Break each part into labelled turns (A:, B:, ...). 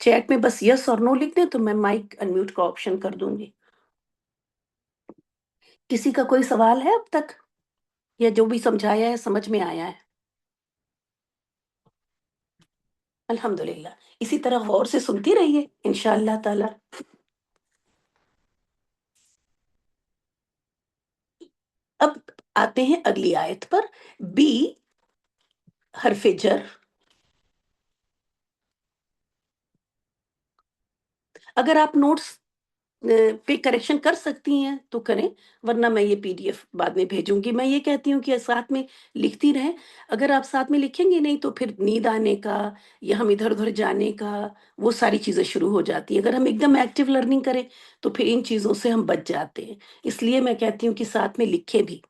A: Chat میں بس یس اور نو لکھ دیں تو میں مائک انمیوٹ کا آپشن کر دوں گی. کسی کا کوئی سوال ہے اب تک، یا جو بھی سمجھایا ہے سمجھ میں آیا ہے؟ الحمدللہ. اسی طرح غور سے سنتی رہیے انشاءاللہ تعالی. اب آتے ہیں اگلی آیت پر. بی حرف جر. اگر آپ نوٹس پہ کریکشن کر سکتی ہیں تو کریں، ورنہ میں یہ پی ڈی ایف بعد میں بھیجوں گی. میں یہ کہتی ہوں کہ ساتھ میں لکھتی رہیں. اگر آپ ساتھ میں لکھیں گے نہیں تو پھر نیند آنے کا یا ہم ادھر ادھر جانے کا وہ ساری چیزیں شروع ہو جاتی ہیں. اگر ہم ایک دم ایکٹیو لرننگ کریں تو پھر ان چیزوں سے ہم بچ جاتے ہیں. اس لیے میں کہتی ہوں کہ ساتھ میں لکھیں بھی.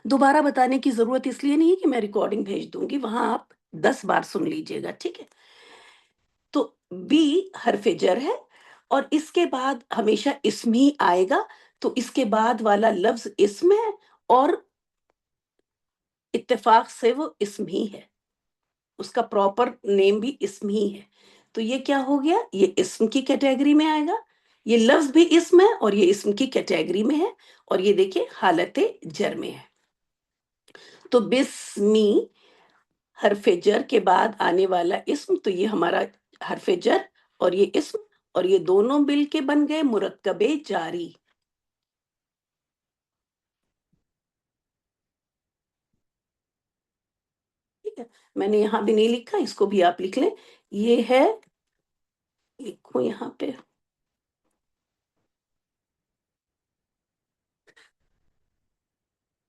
A: دوبارہ بتانے کی ضرورت اس لیے نہیں ہے کہ میں ریکارڈنگ بھیج دوں گی، وہاں آپ 10 بار سن لیجئے گا، ٹھیک ہے؟ تو بی حرف جر ہے اور اس کے بعد ہمیشہ اسم ہی آئے گا. تو اس کے بعد والا لفظ اسم ہے اور اتفاق سے وہ اسم ہی ہے. اس کا پراپر نیم بھی اسم ہی ہے. تو یہ کیا ہو گیا؟ یہ اسم کی کیٹیگری میں آئے گا. یہ لفظ بھی اسم ہے اور یہ اسم کی کیٹیگری میں ہے. اور یہ دیکھیں حالت جر میں ہے. تو بسمی حرف جر کے بعد آنے والا اسم، تو یہ ہمارا حرف جر اور یہ اسم اور یہ دونوں مل کے بن گئے مرکب جاری. ٹھیک ہے، میں نے یہاں بھی نہیں لکھا، اس کو بھی آپ لکھ لیں. یہ ہے، لکھو یہاں پہ،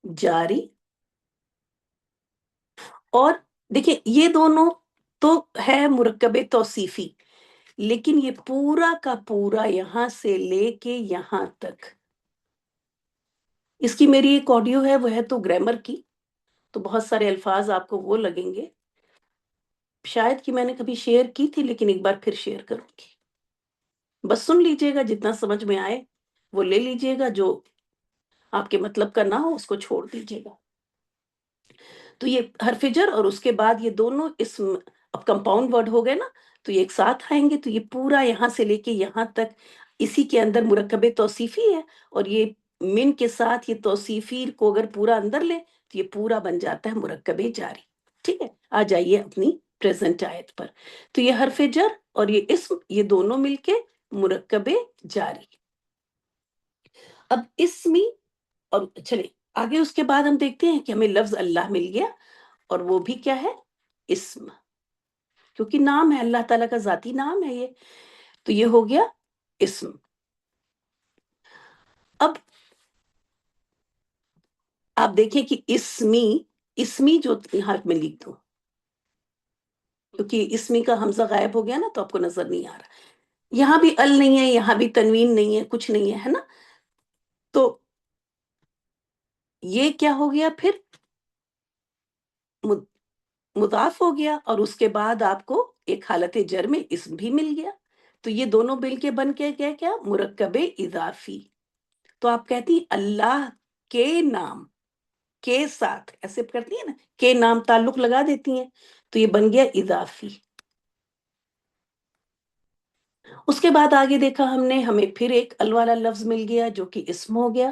A: جاری. اور دیکھیں یہ دونوں تو ہے مرکب توصیفی، لیکن یہ پورا کا پورا یہاں سے لے کے یہاں تک، اس کی میری ایک آڈیو ہے، وہ ہے تو گرامر کی، تو بہت سارے الفاظ آپ کو وہ لگیں گے. شاید کہ میں نے کبھی شیئر کی تھی لیکن ایک بار پھر شیئر کروں گی. بس سن لیجئے گا، جتنا سمجھ میں آئے وہ لے لیجئے گا، جو آپ کے مطلب کا نہ ہو اس کو چھوڑ دیجئے گا. تو یہ حرف جر اور اس کے بعد یہ دونوں اسم اب کمپاؤنڈ ورڈ ہو گئے نا، تو یہ ایک ساتھ آئیں گے. تو یہ پورا یہاں سے لے کے یہاں تک اسی کے اندر مرکب توصیفی ہے. اور یہ من کے ساتھ یہ توصیفی کو اگر پورا اندر لے تو یہ پورا بن جاتا ہے مرکب جاری. ٹھیک ہے، آ جائیے اپنی پریزنٹ آیت پر. تو یہ حرف جر اور یہ اسم، یہ دونوں مل کے مرکب جاری. اب اسمی، اور چلیں آگے اس کے بعد ہم دیکھتے ہیں کہ ہمیں لفظ اللہ مل گیا، اور وہ بھی کیا ہے؟ اسم. کیونکہ نام ہے، اللہ تعالیٰ کا ذاتی نام ہے یہ، تو یہ ہو گیا اسم. اب آپ دیکھیں کہ اسمی، اسمی جو یہاں میں لکھ دوں، کیونکہ اسمی کا حمزہ غائب ہو گیا نا تو آپ کو نظر نہیں آ رہا. یہاں بھی ال نہیں ہے، یہاں بھی تنوین نہیں ہے، کچھ نہیں ہے نا. تو یہ کیا ہو گیا پھر؟ مضاف ہو گیا، اور اس کے بعد آپ کو ایک حالت جر میں اسم بھی مل گیا. تو یہ دونوں مل کے بن کے گیا کیا؟ مرکب اضافی. تو آپ کہتی ہیں اللہ کے نام کے ساتھ ایسے کرتی ہیں نا، کے نام تعلق لگا دیتی ہیں، تو یہ بن گیا اضافی. اس کے بعد آگے دیکھا ہم نے، ہمیں پھر ایک ال والا لفظ مل گیا جو کہ اسم ہو گیا.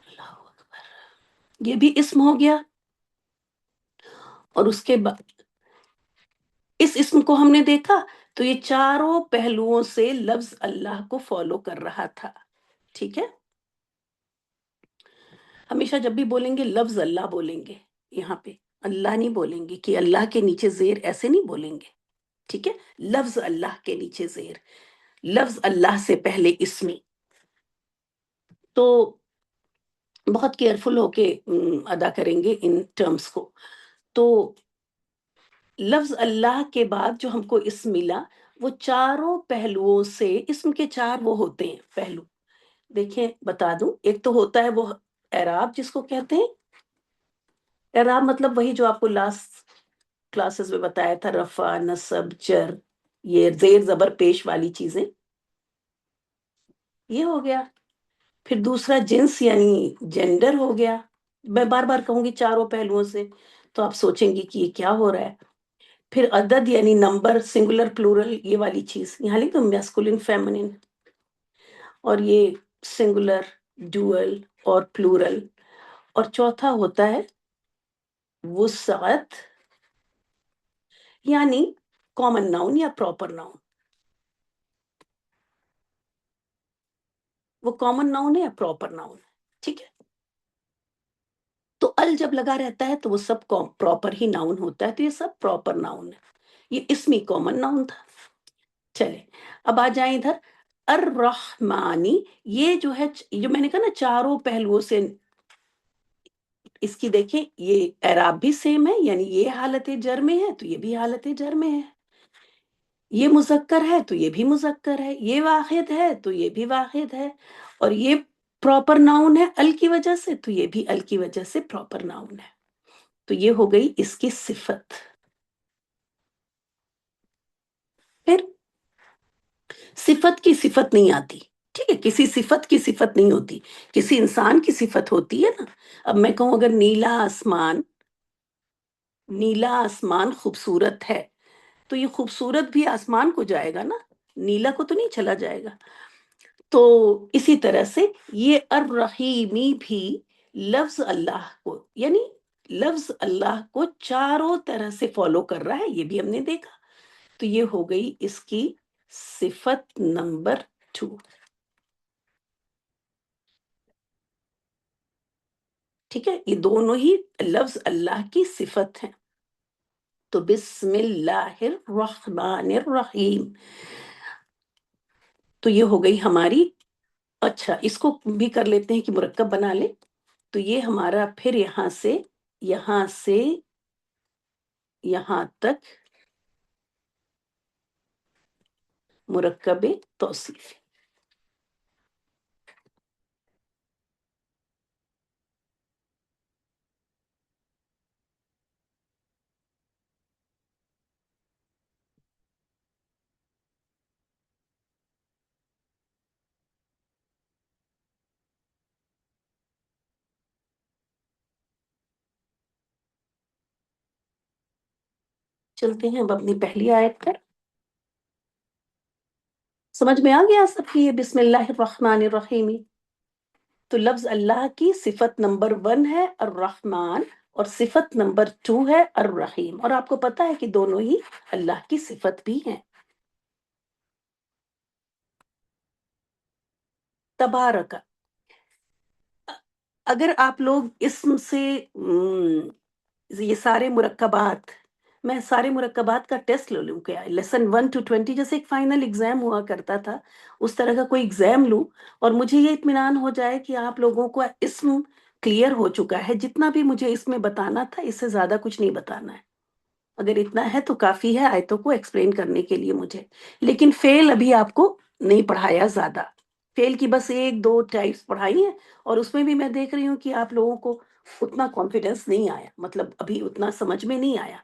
A: اللہ اکبر، یہ بھی اسم ہو گیا. اور اس کے بعد اس اسم کو ہم نے دیکھا تو یہ چاروں پہلوؤں سے لفظ اللہ کو فالو کر رہا تھا. ٹھیک ہے، ہمیشہ جب بھی بولیں گے لفظ اللہ بولیں گے، یہاں پہ اللہ نہیں بولیں گے کہ اللہ کے نیچے زیر، ایسے نہیں بولیں گے. ٹھیک ہے، لفظ اللہ کے نیچے زیر، لفظ اللہ سے پہلے اسمی. تو بہت کیئرفل ہو کے ادا کریں گے ان ٹرمز کو. تو لفظ اللہ کے بعد جو ہم کو اسم ملا، وہ چاروں پہلوؤں سے، اسم کے چار وہ ہوتے ہیں پہلو. دیکھیں بتا دوں، ایک تو ہوتا ہے وہ اعراب جس کو کہتے ہیں. اعراب مطلب وہی جو آپ کو لاسٹ کلاسز میں بتایا تھا، رفع، نصب، جر، یہ زیر زبر پیش والی چیزیں، یہ ہو گیا. پھر دوسرا جنس یعنی جینڈر ہو گیا. میں بار بار کہوں گی چاروں پہلوؤں سے، تو آپ سوچیں گی کہ یہ کیا ہو رہا ہے. پھر عدد یعنی نمبر، سنگولر پلورل یہ والی چیز یہاں لکھ دو، میسکولن فیمنن، اور یہ سنگولر، ڈوئل اور پلورل. اور چوتھا ہوتا ہے وسعت یعنی کامن ناؤن یا پراپر ناؤن. وہ کامن ناؤن ہے یا پراپر ناؤن ہے؟ ٹھیک ہے. تو ال جب لگا رہتا ہے تو وہ سب پراپر ہی ناؤن ہوتا ہے، تو یہ سب پراپر ناؤن ہے. یہ اسمی کامن ناؤن تھا. چلے اب آ جائیں ادھر. الرحمانی، یہ جو ہے جو میں نے کہا نا چاروں پہلوؤں سے اس کی دیکھیں، یہ اعراب بھی سیم ہے، یعنی یہ حالت جر میں ہے تو یہ بھی حالت جر میں ہے. یہ مذکر ہے تو یہ بھی مذکر ہے، یہ واحد ہے تو یہ بھی واحد ہے، اور یہ پراپر ناؤن ہے ال کی وجہ سے تو یہ بھی ال کی وجہ سے پراپر ناؤن ہے. تو یہ ہو گئی اس کی صفت. پھر صفت کی صفت نہیں آتی. ٹھیک ہے، کسی صفت کی صفت نہیں ہوتی، کسی انسان کی صفت ہوتی ہے نا. اب میں کہوں اگر نیلا آسمان، نیلا آسمان خوبصورت ہے، تو یہ خوبصورت بھی آسمان کو جائے گا نا، نیلا کو تو نہیں چلا جائے گا. تو اسی طرح سے یہ الرحیمی بھی لفظ اللہ کو، یعنی لفظ اللہ کو چاروں طرح سے فالو کر رہا ہے، یہ بھی ہم نے دیکھا. تو یہ ہو گئی اس کی صفت نمبر 2. ٹھیک ہے، یہ دونوں ہی لفظ اللہ کی صفت ہیں. تو بسم اللہ الرحمن الرحیم، تو یہ ہو گئی ہماری. اچھا، اس کو بھی کر لیتے ہیں کہ مرکب بنا لیں. تو یہ ہمارا پھر یہاں سے یہاں تک مرکب توصیف. چلتے ہیں اب اپنی پہلی آیت پر. سمجھ میں آ گیا سب کی یہ بسم اللہ الرحمن الرحیم؟ تو لفظ اللہ کی صفت نمبر 1 ہے الرحمن، اور صفت نمبر 2 ہے الرحیم. اور آپ کو پتا ہے کہ دونوں ہی اللہ کی صفت بھی ہیں. تبارک، اگر آپ لوگ اسم سے یہ سارے مرکبات، میں سارے مرکبات کا ٹیسٹ لے لوں کیا، لیسن 1 to 20 جیسے ایک فائنل ایگزام ہوا کرتا تھا، اس طرح کا کوئی ایگزام لوں، اور مجھے یہ اطمینان ہو جائے کہ آپ لوگوں کو اسم کلیئر ہو چکا ہے. جتنا بھی مجھے اس میں بتانا تھا اس سے زیادہ کچھ نہیں بتانا ہے. اگر اتنا ہے تو کافی ہے آیتوں کو ایکسپلین کرنے کے لیے مجھے. لیکن فیل ابھی آپ کو نہیں پڑھایا زیادہ. فیل کی بس 1-2 ٹائپس پڑھائی ہیں، اور اس میں بھی میں دیکھ رہی ہوں کہ آپ لوگوں کو اتنا کانفیڈنس نہیں آیا، مطلب ابھی اتنا سمجھ میں نہیں آیا.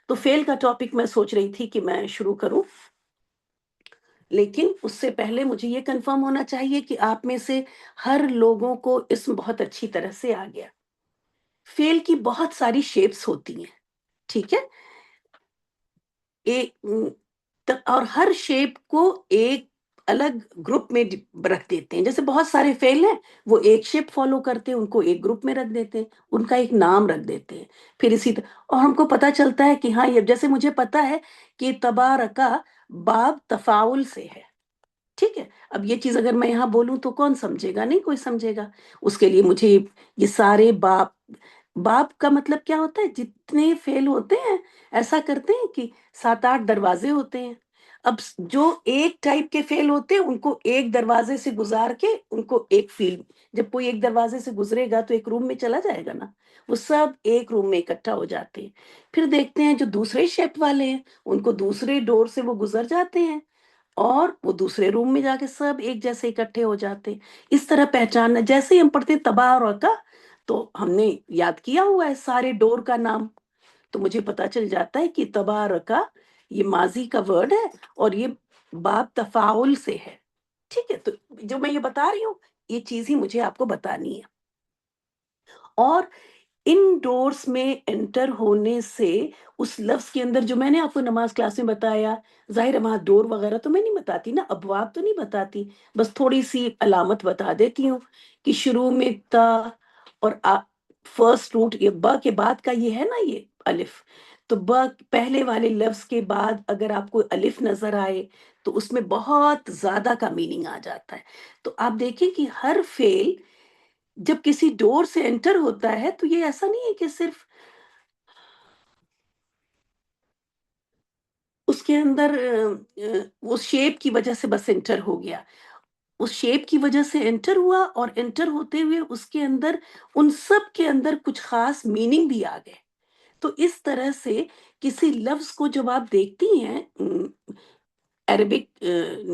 A: تو فیل کا ٹاپک میں سوچ رہی تھی کہ میں شروع کروں، لیکن اس سے پہلے مجھے یہ کنفرم ہونا چاہیے کہ آپ میں سے ہر لوگوں کو اسم بہت اچھی طرح سے آ گیا. فیل کی بہت ساری شیپس ہوتی ہیں. ٹھیک ہے، اور ہر شیپ کو ایک الگ گروپ میں رکھ دیتے ہیں. جیسے بہت سارے فعل ہیں، وہ ایک شیپ فالو کرتے ہیں، ان کو ایک گروپ میں رکھ دیتے ہیں، ان کا ایک نام رکھ دیتے ہیں. پھر اسی طرح اور ہم کو پتا چلتا ہے کہ ہاں، یہ جیسے مجھے پتا ہے کہ تبارکا باب تفاعل سے ہے. ٹھیک ہے، اب یہ چیز اگر میں یہاں بولوں تو کون سمجھے گا؟ نہیں کوئی سمجھے گا. اس کے لیے مجھے یہ سارے باب کا مطلب کیا ہوتا ہے؟ جتنے فعل ہوتے ہیں ایسا کرتے ہیں کہ 7-8 دروازے ہوتے ہیں. اب جو ایک ٹائپ کے فعل ہوتے ہیں ان کو ایک دروازے سے گزار کے ان کو ایک فیلڈ، جب کوئی ایک دروازے سے گزرے گا تو ایک روم میں چلا جائے گا نا، وہ سب ایک روم میں اکٹھا ہو جاتے ہیں. پھر دیکھتے ہیں جو دوسرے شیپ والے ہیں ان کو دوسرے ڈور سے وہ گزر جاتے ہیں، اور وہ دوسرے روم میں جا کے سب ایک جیسے اکٹھے ہو جاتے ہیں. اس طرح پہچاننا، جیسے ہی ہم پڑھتے ہیں تبارکا تو ہم نے یاد کیا ہوا ہے سارے ڈور کا نام، تو مجھے پتا چل جاتا ہے کہ تبارکا یہ ماضی کا ورڈ ہے اور یہ باب تفاعل سے ہے. ٹھیک ہے، تو جو میں یہ بتا رہی ہوں یہ چیز ہی مجھے آپ کو بتانی ہے. اور ان ڈورس میں انٹر ہونے سے اس لفظ کے اندر جو میں نے آپ کو نماز کلاس میں بتایا، ظاہر ہے وہاں ڈور وغیرہ تو میں نہیں بتاتی نا، ابواب تو نہیں بتاتی، بس تھوڑی سی علامت بتا دیتی ہوں کہ شروع میں تا اور فرسٹ روٹ یہ با کے بعد کا یہ ہے نا یہ الف، تو با پہلے والے لفظ کے بعد اگر آپ کو الف نظر آئے تو اس میں بہت زیادہ کا میننگ آ جاتا ہے۔ تو آپ دیکھیں کہ ہر فعل جب کسی ڈور سے انٹر ہوتا ہے تو یہ ایسا نہیں ہے کہ صرف اس کے اندر اس شیپ کی وجہ سے بس انٹر ہو گیا، اس شیپ کی وجہ سے انٹر ہوا اور انٹر ہوتے ہوئے اس کے اندر ان سب کے اندر کچھ خاص میننگ بھی آ گئے۔ تو اس طرح سے کسی لفظ کو جب آپ دیکھتی ہیں عربک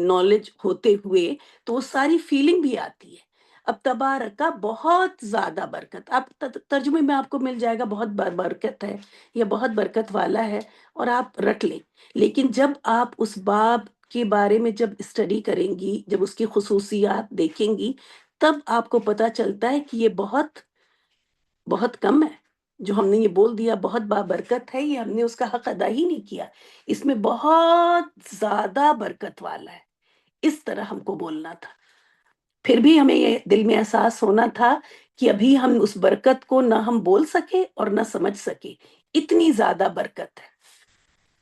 A: نالج ہوتے ہوئے تو وہ ساری فیلنگ بھی آتی ہے۔ اب تبارک کا بہت زیادہ برکت، اب ترجمے میں آپ کو مل جائے گا بہت برکت ہے یا بہت برکت والا ہے اور آپ رٹ لیں، لیکن جب آپ اس باب کے بارے میں جب اسٹڈی کریں گی، جب اس کی خصوصیات دیکھیں گی، تب آپ کو پتا چلتا ہے کہ یہ بہت بہت کم ہے جو ہم نے یہ بول دیا بہت بابرکت ہے، یہ ہم نے اس کا حق ادا ہی نہیں کیا، اس میں بہت زیادہ برکت والا ہے، اس طرح ہم کو بولنا تھا۔ پھر بھی ہمیں یہ دل میں احساس ہونا تھا کہ ابھی ہم اس برکت کو نہ ہم بول سکے اور نہ سمجھ سکے، اتنی زیادہ برکت ہے۔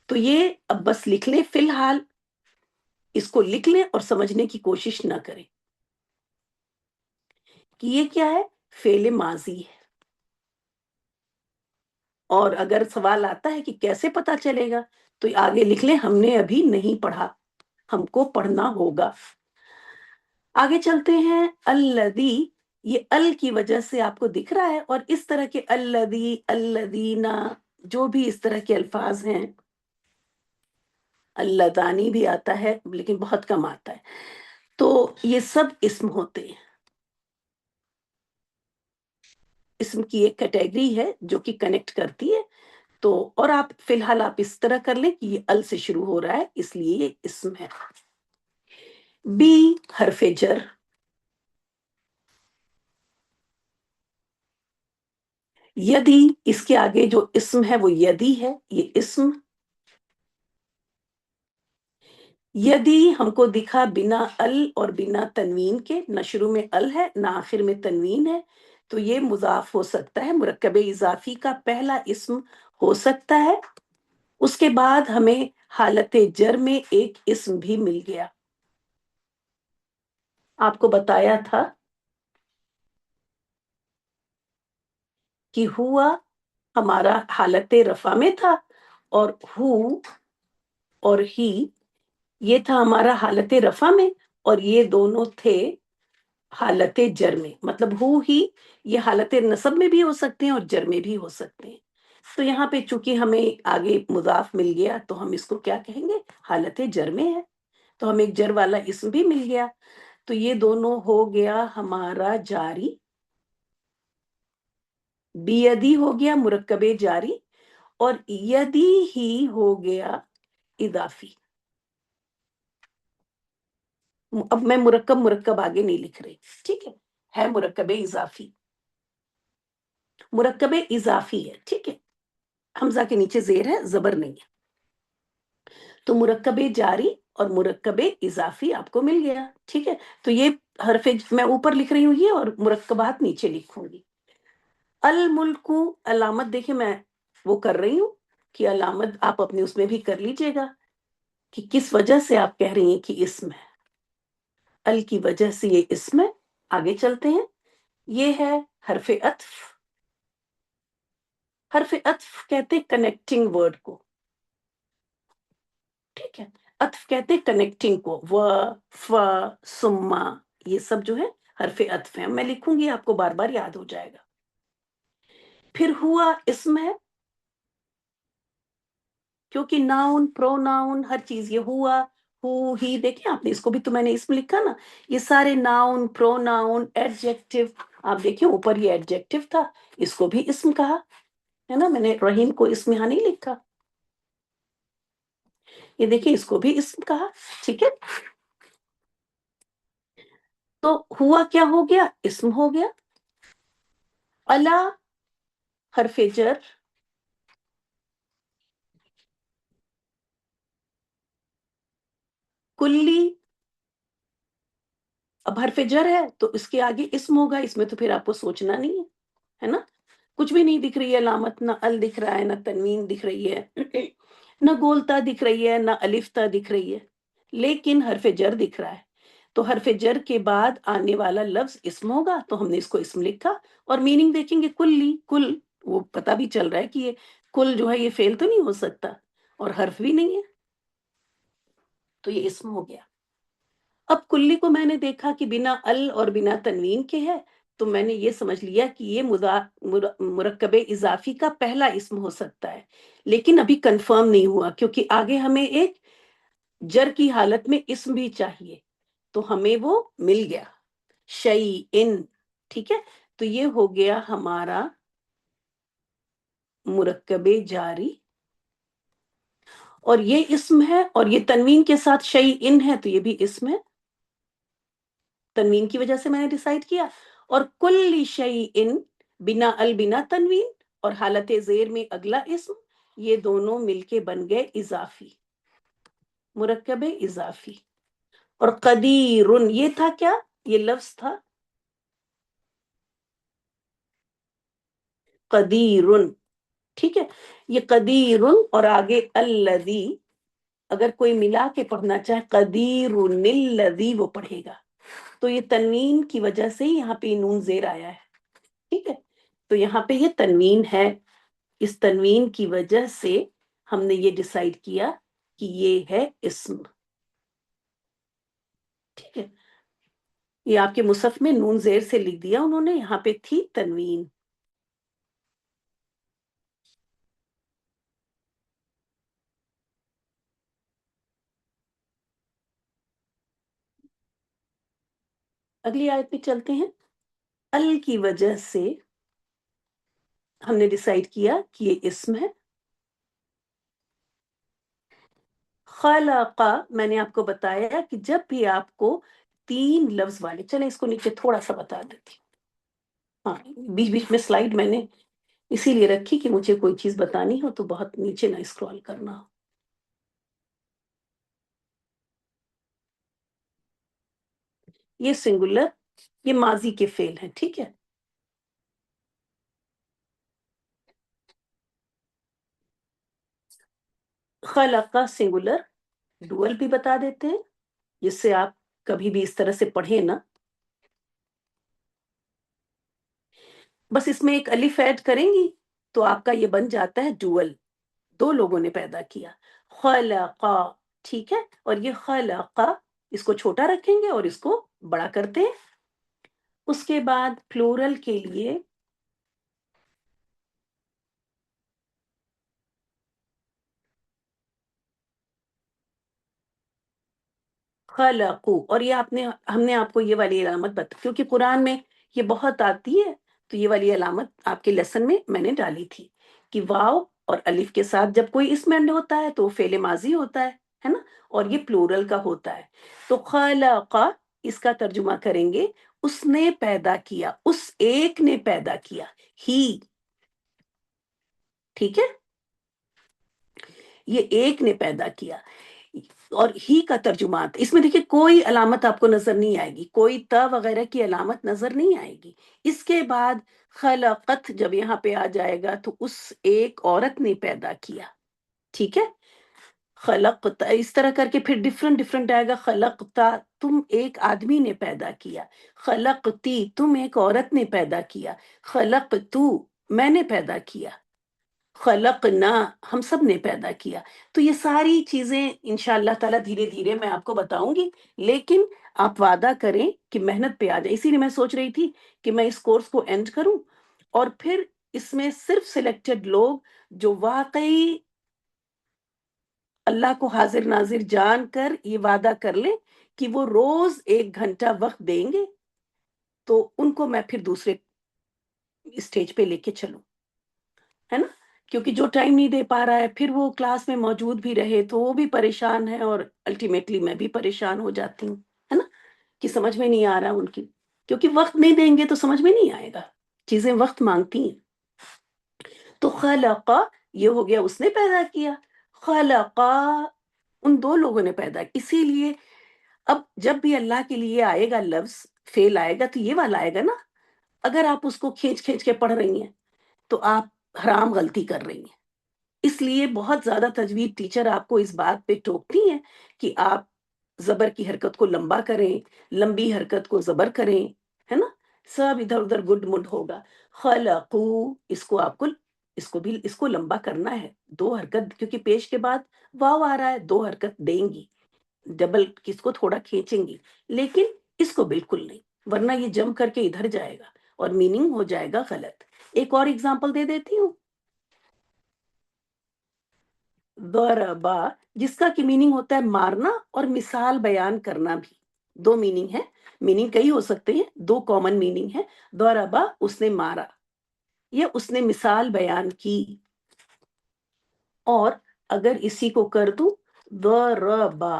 A: تو یہ اب بس لکھ لیں، فی الحال اس کو لکھ لیں اور سمجھنے کی کوشش نہ کریں کہ یہ کیا ہے، فعل ماضی ہے۔ اور اگر سوال آتا ہے کہ کیسے پتا چلے گا تو آگے لکھ لیں ہم نے ابھی نہیں پڑھا، ہم کو پڑھنا ہوگا۔ آگے چلتے ہیں، الذی، یہ ال کی وجہ سے آپ کو دکھ رہا ہے، اور اس طرح کے الذی، الذین، جو بھی اس طرح کے الفاظ ہیں، اللذانی بھی آتا ہے لیکن بہت کم آتا ہے، تو یہ سب اسم ہوتے ہیں۔ اسم کی ایک کیٹیگری ہے جو کہ کنیکٹ کرتی ہے، تو اور آپ فی الحال آپ اس طرح کر لیں کہ یہ ال سے شروع ہو رہا ہے اس لیے یہ اسم ہے۔ بی، حرف جر، یدی، اس کے آگے جو اسم ہے وہ یدی ہے، یہ اسم۔ یدی ہم کو دکھا بنا ال اور بنا تنوین کے، نہ شروع میں ال ہے نہ آخر میں تنوین ہے، تو یہ مضاف ہو سکتا ہے، مرکب اضافی کا پہلا اسم ہو سکتا ہے۔ اس کے بعد ہمیں حالت جر میں ایک اسم بھی مل گیا، آپ کو بتایا تھا کہ ہوا ہمارا حالت رفع میں تھا، اور ہو اور ہی یہ تھا ہمارا حالت رفع میں، اور یہ دونوں تھے حالت جر میں، مطلب ہو ہی یہ حالت نصب میں بھی ہو سکتے ہیں اور جر میں بھی ہو سکتے ہیں۔ تو یہاں پہ چونکہ ہمیں آگے مضاف مل گیا تو ہم اس کو کیا کہیں گے، حالت جر میں ہے، تو ہمیں ایک جر والا اسم بھی مل گیا، تو یہ دونوں ہو گیا ہمارا جاری، بیدی ہو گیا مرکب جاری، اور یدی ہی ہو گیا اضافی۔ اب میں مرکب مرکب آگے نہیں لکھ رہی، ٹھیک ہے مرکب اضافی، مرکب اضافی ہے، ٹھیک ہے، حمزہ کے نیچے زیر ہے، زبر نہیں ہے، تو مرکب جاری اور مرکب اضافی آپ کو مل گیا، ٹھیک ہے۔ تو یہ حرف میں اوپر لکھ رہی ہوں یہ، اور مرکبات نیچے لکھوں گی۔ الملکو، علامت دیکھیں میں وہ کر رہی ہوں کہ علامت آپ اپنے اس میں بھی کر لیجئے گا کہ کس وجہ سے آپ کہہ رہی ہیں کہ اسم ہے، ال کی وجہ سے یہ اسم ہے۔ آگے چلتے ہیں، یہ ہے حرف عطف، حرف عطف کہتے کنیکٹنگ ورڈ کو، ٹھیک ہے، عطف کہتے کنیکٹنگ کو، و، ف، سما، یہ سب جو ہے حرف عطف ہیں، میں لکھوں گی آپ کو بار بار یاد ہو جائے گا۔ پھر ہوا اسم ہے، کیونکہ ناؤن پرو ناؤن ہر چیز، یہ ہوا، ہو، ہی، دیکھیں آپ نے اس کو بھی تو میں نے اسم لکھا نا، یہ سارے ناؤن پرو ناؤن ایڈجیکٹو، آپ دیکھیں اوپر یہ ایڈجیکٹو تھا، اس کو بھی اسم کہا ہے نا، میں نے رحیم کو اسم یہاں نہیں لکھا، یہ دیکھیں اس کو بھی اسم کہا، ٹھیک ہے۔ تو ہوا کیا ہو گیا، اسم ہو گیا۔ الا، حرف جر، کلی. اب حرف جر ہے تو اس کے آگے اسم ہوگا، اس میں تو پھر آپ کو سوچنا نہیں ہے نا. کچھ بھی نہیں دکھ رہی ہے علامت، نہ ال دکھ رہا ہے، نہ تنوین دکھ رہی ہے، نہ گولتا دکھ رہی ہے، نہ الفتا دکھ رہی ہے، لیکن حرف جر دکھ رہا ہے. تو حرف جر کے بعد آنے والا لفظ اسم ہوگا، تو ہم نے اس کو اسم لکھا. اور میننگ دیکھیں گے کلی، کل، وہ پتہ بھی چل رہا ہے کہ یہ کل جو ہے یہ فعل تو نہیں ہو سکتا اور حرف بھی نہیں ہے، تو یہ اسم ہو گیا. اب کلی کو میں نے دیکھا کہ بنا ال اور بنا تنوین کے ہے، تو میں نے یہ سمجھ لیا کہ یہ مرکب اضافی کا پہلا اسم ہو سکتا ہے. لیکن ابھی کنفرم نہیں ہوا کیونکہ آگے ہمیں ایک جر کی حالت میں اسم بھی چاہیے، تو ہمیں وہ مل گیا، شیئن. ٹھیک ہے، تو یہ ہو گیا ہمارا مرکب جاری، اور یہ اسم ہے، اور یہ تنوین کے ساتھ شیئن ہے تو یہ بھی اسم ہے، تنوین کی وجہ سے میں نے ڈیسائیڈ کیا. اور کل شیئن بنا ال بنا تنوین اور حالت زیر میں اگلا اسم، یہ دونوں مل کے بن گئے اضافی، مرکب اضافی. اور قدیرن یہ تھا کیا؟ یہ لفظ تھا قدیرن. ٹھیک ہے، یہ قدیرن اور آگے الذی، اگر کوئی ملا کے پڑھنا چاہے قدیرن الذی وہ پڑھے گا، تو یہ تنوین کی وجہ سے یہاں پہ نون زیر آیا ہے. ٹھیک ہے، تو یہاں پہ یہ تنوین ہے، اس تنوین کی وجہ سے ہم نے یہ ڈیسائیڈ کیا کہ یہ ہے اسم. ٹھیک ہے، یہ آپ کے مصحف میں نون زیر سے لکھ دیا انہوں نے، یہاں پہ تھی تنوین. اگلی آیت پہ چلتے ہیں. ال کی وجہ سے ہم نے ڈیسائیڈ کیا کہ یہ اسم ہے. خلق، میں نے آپ کو بتایا کہ جب بھی آپ کو تین لفظ والے، چلیں اس کو نیچے تھوڑا سا بتا دیتی ہوں. ہاں، بیچ بیچ میں سلائیڈ میں نے اسی لیے رکھی کہ مجھے کوئی چیز بتانی ہو تو بہت نیچے نہ اسکرول کرنا ہو. یہ سنگولر، یہ ماضی کے فعل ہیں. ٹھیک ہے، خلق کا سنگولر ڈوئل بھی بتا دیتے ہیں، جس سے آپ کبھی بھی اس طرح سے پڑھیں نا. بس اس میں ایک الف ایڈ کریں گی تو آپ کا یہ بن جاتا ہے ڈوئل، دو لوگوں نے پیدا کیا. خلقا، ٹھیک ہے، اور یہ خلقا اس کو چھوٹا رکھیں گے اور اس کو بڑا کرتے ہیں. اس کے بعد پلورل کے لیے خلقو، اور یہ ہم نے آپ کو یہ والی علامت بتا، کیونکہ قرآن میں یہ بہت آتی ہے، تو یہ والی علامت آپ کے لیسن میں میں نے ڈالی تھی کہ واو اور الف کے ساتھ جب کوئی اسم اینڈ ہوتا ہے تو وہ فعل ماضی ہوتا ہے نا، اور یہ پلورل کا ہوتا ہے. تو خلقا اس کا ترجمہ کریں گے اس نے پیدا کیا، اس ایک نے پیدا کیا، ہی. ٹھیک ہے، یہ ایک نے پیدا کیا. اور ہی کا ترجمات اس میں دیکھیں کوئی علامت آپ کو نظر نہیں آئے گی، کوئی تا وغیرہ کی علامت نظر نہیں آئے گی. اس کے بعد خلقت جب یہاں پہ آ جائے گا تو اس ایک عورت نے پیدا کیا. ٹھیک ہے، خلقتا اس طرح کر کے پھر ڈفرنٹ ڈفرنٹ آئے گا. خلقتا تم ایک آدمی نے پیدا کیا، خلقتی تم ایک عورت نے پیدا کیا، خلقتو میں نے پیدا کیا، خلقنا ہم سب نے پیدا کیا. تو یہ ساری چیزیں انشاءاللہ تعالیٰ دھیرے دھیرے میں آپ کو بتاؤں گی، لیکن آپ وعدہ کریں کہ محنت پہ آ جائے. اسی لیے میں سوچ رہی تھی کہ میں اس کورس کو اینڈ کروں اور پھر اس میں صرف سلیکٹڈ لوگ جو واقعی اللہ کو حاضر ناظر جان کر یہ وعدہ کر لیں کہ وہ روز 1 گھنٹہ وقت دیں گے، تو ان کو میں پھر دوسرے اسٹیج پہ لے کے چلوں، ہے نا. کیونکہ جو ٹائم نہیں دے پا رہا ہے پھر وہ کلاس میں موجود بھی رہے تو وہ بھی پریشان ہے، اور الٹیمیٹلی میں بھی پریشان ہو جاتی ہوں، ہے نا، کہ سمجھ میں نہیں آ رہا ان کی، کیونکہ وقت نہیں دیں گے تو سمجھ میں نہیں آئے گا، چیزیں وقت مانگتی ہیں. تو خلق یہ ہو گیا اس نے پیدا کیا، خلقا ان دو لوگوں نے پیدا کیا، اسی لیے اب جب بھی اللہ کے لیے آئے گا لفظ، فعل آئے گا تو یہ والا آئے گا نا، اگر آپ اس کو کھینچ کھینچ کے پڑھ رہی ہیں تو آپ حرام غلطی کر رہی ہیں۔ اس لیے بہت زیادہ تجوید ٹیچر آپ کو اس بات پہ ٹوکتی ہیں کہ آپ زبر کی حرکت کو لمبا کریں، لمبی حرکت کو زبر کریں، ہے نا؟ سب ادھر ادھر گڈ مڈ ہوگا۔ خلقو اس کو آپ کو اس کو بھی اس کو لمبا کرنا ہے، دو حرکت کیونکہ پیش کے بعد واو آ رہا ہے، دو حرکت دیں گی، ڈبل کس کو تھوڑا کھینچیں گی، لیکن اس کو بالکل نہیں، ورنہ یہ جم کر کے ادھر جائے گا اور میننگ ہو جائے گا غلط۔ ایک اور اگزامپل دے دیتی ہوں، ضربا جس کا کی میننگ ہوتا ہے مارنا اور مثال بیان کرنا بھی، دو میننگ ہے، میننگ کئی ہو سکتے ہیں، دو کامن میننگ ہے۔ ضربا اس نے مارا یا اس نے مثال بیان کی، اور اگر اسی کو کر دوں ضربا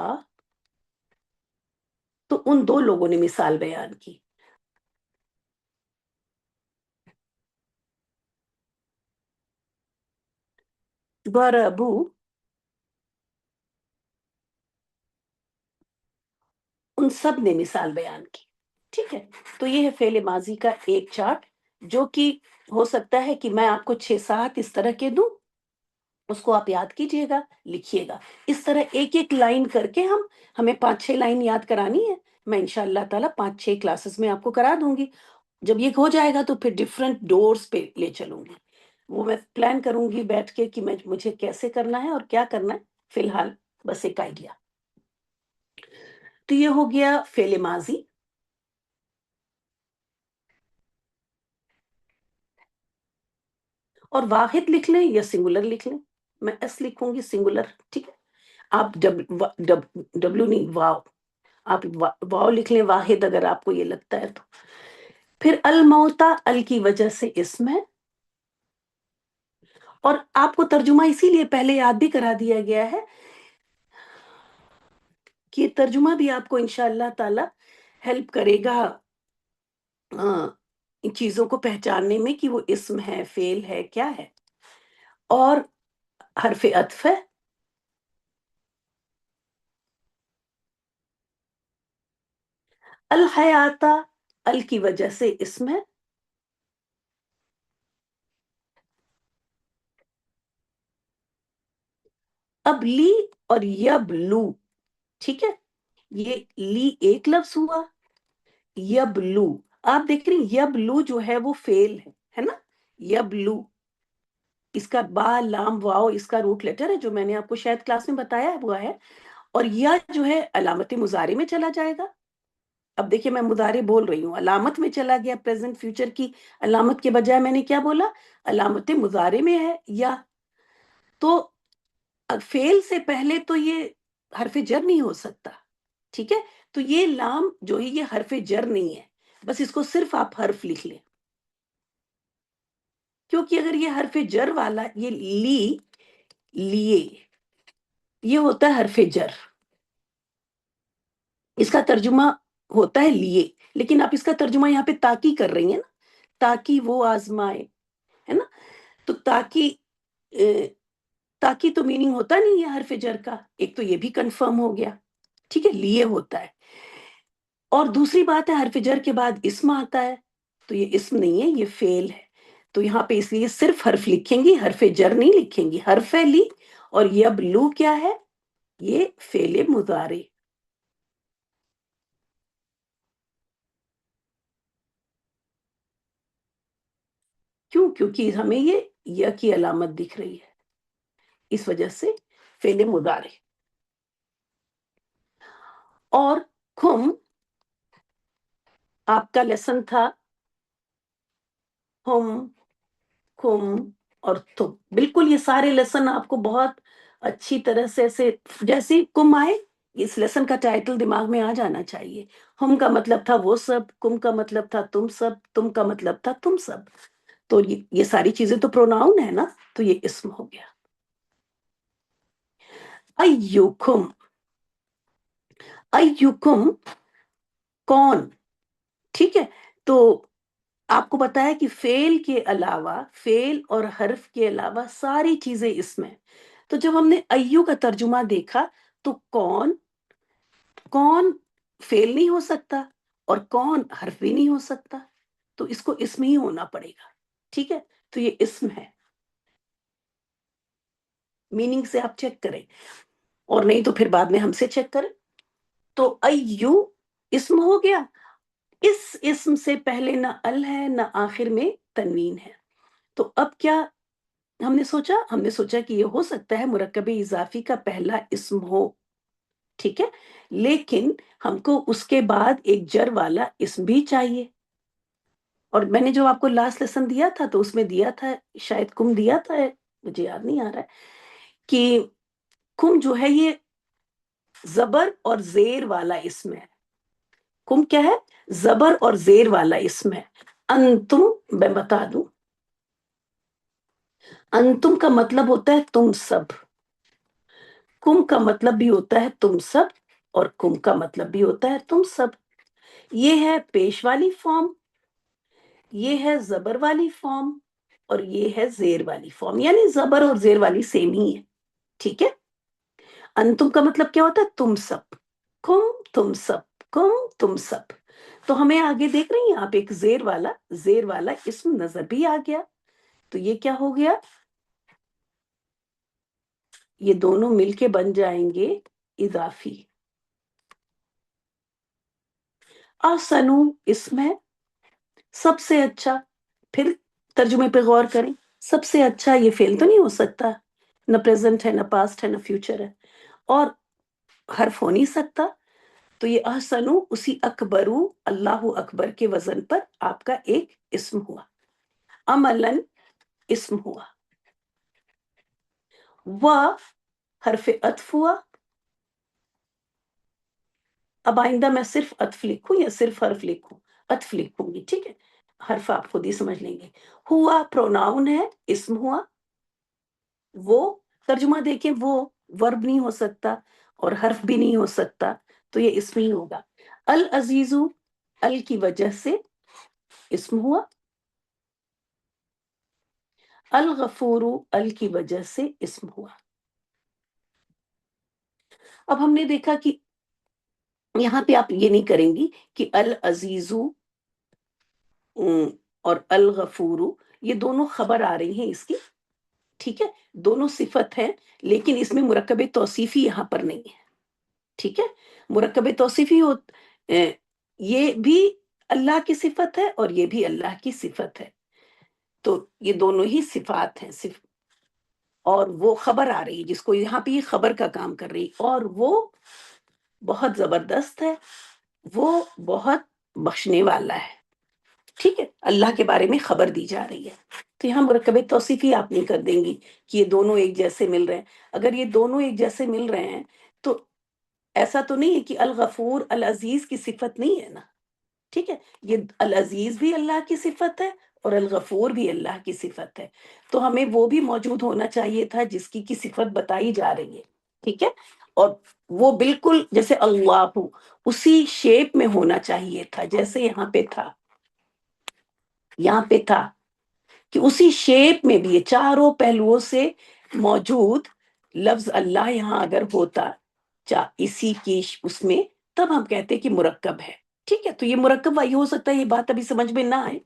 A: تو ان دو لوگوں نے مثال بیان کی۔ ضربو ان سب نے مثال بیان کی، ٹھیک ہے؟ تو یہ ہے فعل ماضی کا ایک چارٹ، جو کہ ہو سکتا ہے کہ میں آپ کو 6-7 اس طرح کے دوں، اس کو آپ یاد کیجئے گا، لکھیے گا، اس طرح ایک ایک لائن کر کے ہمیں 5-6 لائن یاد کرانی ہے، میں انشاءاللہ تعالیٰ 5-6 کلاسز میں آپ کو کرا دوں گی۔ جب یہ ہو جائے گا تو پھر ڈیفرنٹ ڈورز پہ لے چلوں گی، وہ میں پلان کروں گی بیٹھ کے کہ مجھے کیسے کرنا ہے اور کیا کرنا ہے، فی الحال بس ایک آئیڈیا۔ تو یہ ہو گیا فعل ماضی۔ اور واحد لکھ لیں یا سنگولر لکھ لیں، میں ایس لکھوں گی سنگولر، ٹھیک ہے؟ آپ ڈبلو نہیں، واو، آپ واو لکھ لیں واحد اگر آپ کو یہ لگتا ہے تو۔ پھر الموتا ال کی وجہ سے اسم ہے، اور آپ کو ترجمہ اسی لیے پہلے یاد بھی کرا دیا گیا ہے کہ یہ ترجمہ بھی آپ کو انشاءاللہ تعالی ہیلپ کرے گا ان چیزوں کو پہچاننے میں کہ وہ اسم ہے، فعل ہے، کیا ہے۔ اور حرف عطف ہے، الحیاتہ ال کی وجہ سے اسم ہے، اب لی اور یب لو، ٹھیک ہے؟ یہ لی ایک لفظ ہوا، یب لو آپ دیکھ رہی ہیں، یب لو جو ہے وہ فعل ہے نا، یب لو اس کا با لام واو اس کا روٹ لیٹر ہے، جو میں نے آپ کو شاید کلاس میں بتایا ہوا ہے، اور یا جو ہے علامت مضارع میں چلا جائے گا۔ اب دیکھیے میں مضارع بول رہی ہوں، علامت میں چلا گیا، پریزنٹ فیوچر کی علامت کے بجائے میں نے کیا بولا، علامت مضارع میں ہے یا، تو فعل سے پہلے تو یہ حرف جر نہیں ہو سکتا، ٹھیک ہے؟ تو یہ لام جو ہے یہ حرف جر نہیں ہے، بس اس کو صرف آپ حرف لکھ لیں، کیونکہ اگر یہ حرف جر والا یہ لیے یہ ہوتا ہے حرف جر، اس کا ترجمہ ہوتا ہے لیے، لیکن آپ اس کا ترجمہ یہاں پہ تاکہ کر رہی ہیں نا، تاکہ وہ آزمائے، ہے نا؟ تو تاکہ تو میننگ ہوتا نہیں ہے حرف جر کا، ایک تو یہ بھی کنفرم ہو گیا، ٹھیک ہے؟ لیے ہوتا ہے، اور دوسری بات ہے حرف جر کے بعد اسم آتا ہے، تو یہ اسم نہیں ہے، یہ فعل ہے، تو یہاں پہ اس لیے صرف حرف لکھیں گی، حرف جر نہیں لکھیں گی، حرف ہے لی، اور یب لو کیا ہے، یہ فعل مضارع۔ کیوں؟ کیونکہ ہمیں یہ یا کی علامت دکھ رہی ہے، اس وجہ سے فعل مضارع۔ اور کھم آپ کا لیسن تھا، ہم، کم اور تم، بالکل یہ سارے لیسن آپ کو بہت اچھی طرح سے جیسے کم آئے اس لیسن کا ٹائٹل دماغ میں آ جانا چاہیے۔ ہم کا مطلب تھا وہ سب، کم کا مطلب تھا تم سب، تم کا مطلب تھا تم سب، تو یہ ساری چیزیں تو پروناؤن ہے نا، تو یہ اسم ہو گیا۔ ایوکم، ایوکم کون، ٹھیک ہے؟ تو آپ کو پتا ہے کہ فعل کے علاوہ، فعل اور حرف کے علاوہ ساری چیزیں اسم ہیں۔ تو جب ہم نے ایو کا ترجمہ دیکھا تو کون، کون فعل نہیں ہو سکتا اور کون حرف بھی نہیں ہو سکتا، تو اس کو اسم ہی ہونا پڑے گا، ٹھیک ہے؟ تو یہ اسم ہے، میننگ سے آپ چیک کریں، اور نہیں تو پھر بعد میں ہم سے چیک کریں۔ تو ایو اسم ہو گیا، اس اسم سے پہلے نہ ال ہے نہ آخر میں تنوین ہے۔ تو اب کیا ہم نے سوچا کہ یہ ہو سکتا ہے مرکب اضافی کا پہلا اسم ہو، ٹھیک ہے؟ لیکن ہم کو اس کے بعد ایک جر والا اسم بھی چاہیے، اور میں نے جو آپ کو لاسٹ لیسن دیا تھا تو اس میں دیا تھا، شاید کم دیا تھا، مجھے یاد نہیں آ رہا ہے، کہ کم جو ہے یہ زبر اور زیر والا اسم ہے۔ کم کیا ہے؟ زبر اور زیر والا اسم ہے۔ انتم، میں بتا دوں، انتم کا مطلب ہوتا ہے تم سب، کم کا مطلب بھی ہوتا ہے تم سب، اور کم کا مطلب بھی ہوتا ہے تم سب۔ یہ ہے پیش والی فارم، یہ ہے زبر والی فارم، اور یہ ہے زیر والی فارم، یعنی زبر اور زیر والی سیم ہی ہے، ٹھیک ہے؟ انتم کا مطلب کیا ہوتا ہے؟ تم سب، کم تم سب، کم تم سب۔ تو ہمیں آگے دیکھ رہی ہیں آپ، ایک زیر والا اسم نظر بھی آ گیا، تو یہ کیا ہو گیا؟ یہ دونوں مل کے بن جائیں گے اضافی۔ احسنو اسم ہے، سب سے اچھا، پھر ترجمے پہ غور کریں، سب سے اچھا یہ فعل تو نہیں ہو سکتا، نہ پریزنٹ ہے، نہ پاسٹ ہے، نہ فیوچر ہے، اور حرف ہو نہیں سکتا، تو یہ احسنو اسی اکبرو، اللہ اکبر کے وزن پر آپ کا ایک اسم ہوا، عملاً اسم ہوا، و حرف عطف ہوا۔ اب آئندہ میں صرف عطف لکھوں یا صرف حرف لکھوں؟ عطف لکھوں گی، ٹھیک ہے؟ حرف آپ خود ہی سمجھ لیں گے۔ ہوا پروناؤن ہے، اسم ہوا۔ وہ ترجمہ دیکھیں، وہ ورب نہیں ہو سکتا اور حرف بھی نہیں ہو سکتا، تو یہ اسم ہی ہوگا۔ العزیزو، ال کی وجہ سے اسم ہوا۔ الغفورو، ال کی وجہ سے اسم ہوا۔ اب ہم نے دیکھا کہ یہاں پہ آپ یہ نہیں کریں گی کہ العزیزو اور الغفورو، یہ دونوں خبر آ رہی ہیں اس کی، ٹھیک ہے؟ دونوں صفت ہیں، لیکن اس میں مرکب توصیفی یہاں پر نہیں ہے، ٹھیک ہے؟ مرکب توصیفی یہ بھی اللہ کی صفت ہے اور یہ بھی اللہ کی صفت ہے، تو یہ دونوں ہی صفات ہیں صرف، اور وہ خبر آ رہی ہے جس کو یہاں پہ یہ خبر کا کام کر رہی، اور وہ بہت زبردست ہے، وہ بہت بخشنے والا ہے، ٹھیک ہے؟ اللہ کے بارے میں خبر دی جا رہی ہے، تو یہاں مرکب توصیفی آپ نہیں کر دیں گی کہ یہ دونوں ایک جیسے مل رہے ہیں۔ اگر یہ دونوں ایک جیسے مل رہے ہیں تو ایسا تو نہیں ہے کہ الغفور العزیز کی صفت نہیں ہے نا، ٹھیک ہے؟ یہ العزیز بھی اللہ کی صفت ہے اور الغفور بھی اللہ کی صفت ہے، تو ہمیں وہ بھی موجود ہونا چاہیے تھا جس کی صفت بتائی جا رہی ہے، ٹھیک ہے؟ اور وہ بالکل جیسے اللہ اسی شیپ میں ہونا چاہیے تھا جیسے یہاں پہ تھا، یہاں پہ تھا کہ اسی شیپ میں بھی یہ چاروں پہلوؤں سے موجود لفظ اللہ یہاں اگر ہوتا اسی کی اس میں، تب ہم کہتے کہ مرکب ہے، ٹھیک ہے؟ تو یہ مرکب وائی ہو سکتا ہے، یہ بات ابھی سمجھ میں نہ آئے،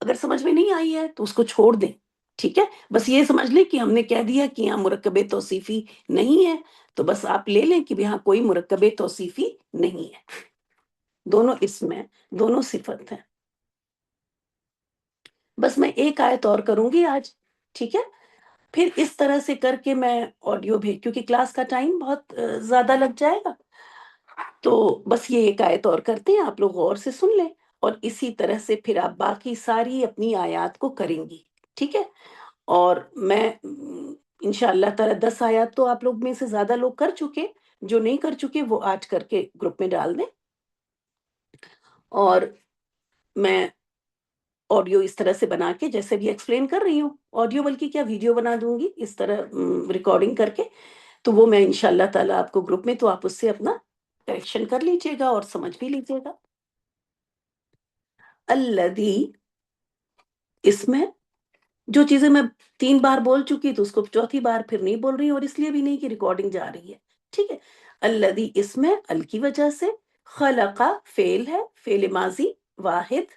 A: اگر سمجھ میں نہیں آئی ہے تو اس کو چھوڑ دیں، ٹھیک ہے؟ بس یہ سمجھ لیں کہ ہم نے کہہ دیا کہ یہاں مرکب توصیفی نہیں ہے، تو بس آپ لے لیں کہ یہاں کوئی مرکب توصیفی نہیں ہے، دونوں اسم ہیں، دونوں صفت ہیں۔ بس میں ایک آیت اور کروں گی آج، ٹھیک ہے؟ پھر اس طرح سے کر کے میں آڈیو بھیج، کیونکہ کلاس کا ٹائم بہت زیادہ لگ جائے گا، تو بس یہ ایک آیت اور کرتے ہیں، آپ لوگ غور سے سن لیں، اور اسی طرح سے پھر آپ باقی ساری اپنی آیات کو کریں گی، ٹھیک ہے؟ اور میں انشاءاللہ تعالی 10 آیات تو آپ لوگ میں سے زیادہ لوگ کر چکے، جو نہیں کر چکے وہ آج کر کے گروپ میں ڈال دیں، اور میں آڈیو اس طرح سے بنا کے جیسے بھی ایکسپلین کر رہی ہوں، آڈیو بلکہ کیا ویڈیو بنا دوں گی اس طرح ریکارڈنگ کر کے، تو وہ میں انشاءاللہ تعالیٰ آپ کو گروپ میں، تو آپ اس سے اپنا کریکشن کر لیجئے گا اور سمجھ بھی لیجئے گا۔ الذی اس میں جو چیزیں میں 3 بار بول چکی تو اس کو چوتھی بار پھر نہیں بول رہی، اور اس لیے بھی نہیں کہ ریکارڈنگ جا رہی ہے، ٹھیک ہے۔ الذی اس میں ال کی وجہ سے، خلقہ فعل ہے، فعل ماضی واحد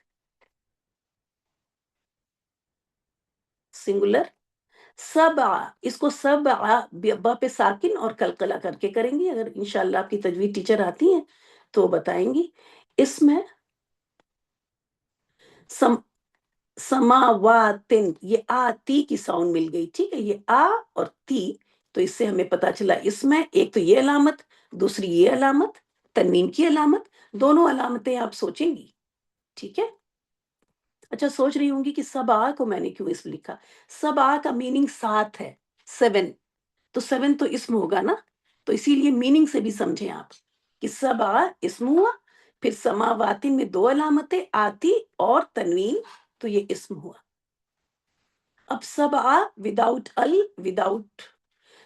A: سنگولر، سبع اس کو سبع با پہ ساکن اور قلقلہ کر کے کریں گی، اگر انشاءاللہ آپ کی تجوید ٹیچر آتی ہیں تو بتائیں گی۔ اس میں سم سماواتن، یہ آ تی کی ساؤنڈ مل گئی، ٹھیک ہے، یہ آ اور تی، تو اس سے ہمیں پتا چلا اس میں ایک تو یہ علامت، دوسری یہ علامت، تنوین کی علامت، دونوں علامتیں آپ سوچیں گی، ٹھیک ہے۔ اچھا سوچ رہی ہوں گی کہ سبا کو میں نے کیوں اسم لکھا؟ سبا کا میننگ 7 ہے، 7، تو 7 تو اسم ہوگا نا، تو اسی لیے میننگ سے بھی سمجھیں آپ کہ سبا اسم ہوا، پھر سماواتن میں 2 علامتیں آتی اور تنوین، تو یہ اسم ہوا۔ اب سبا وداؤٹ ال، وداؤٹ،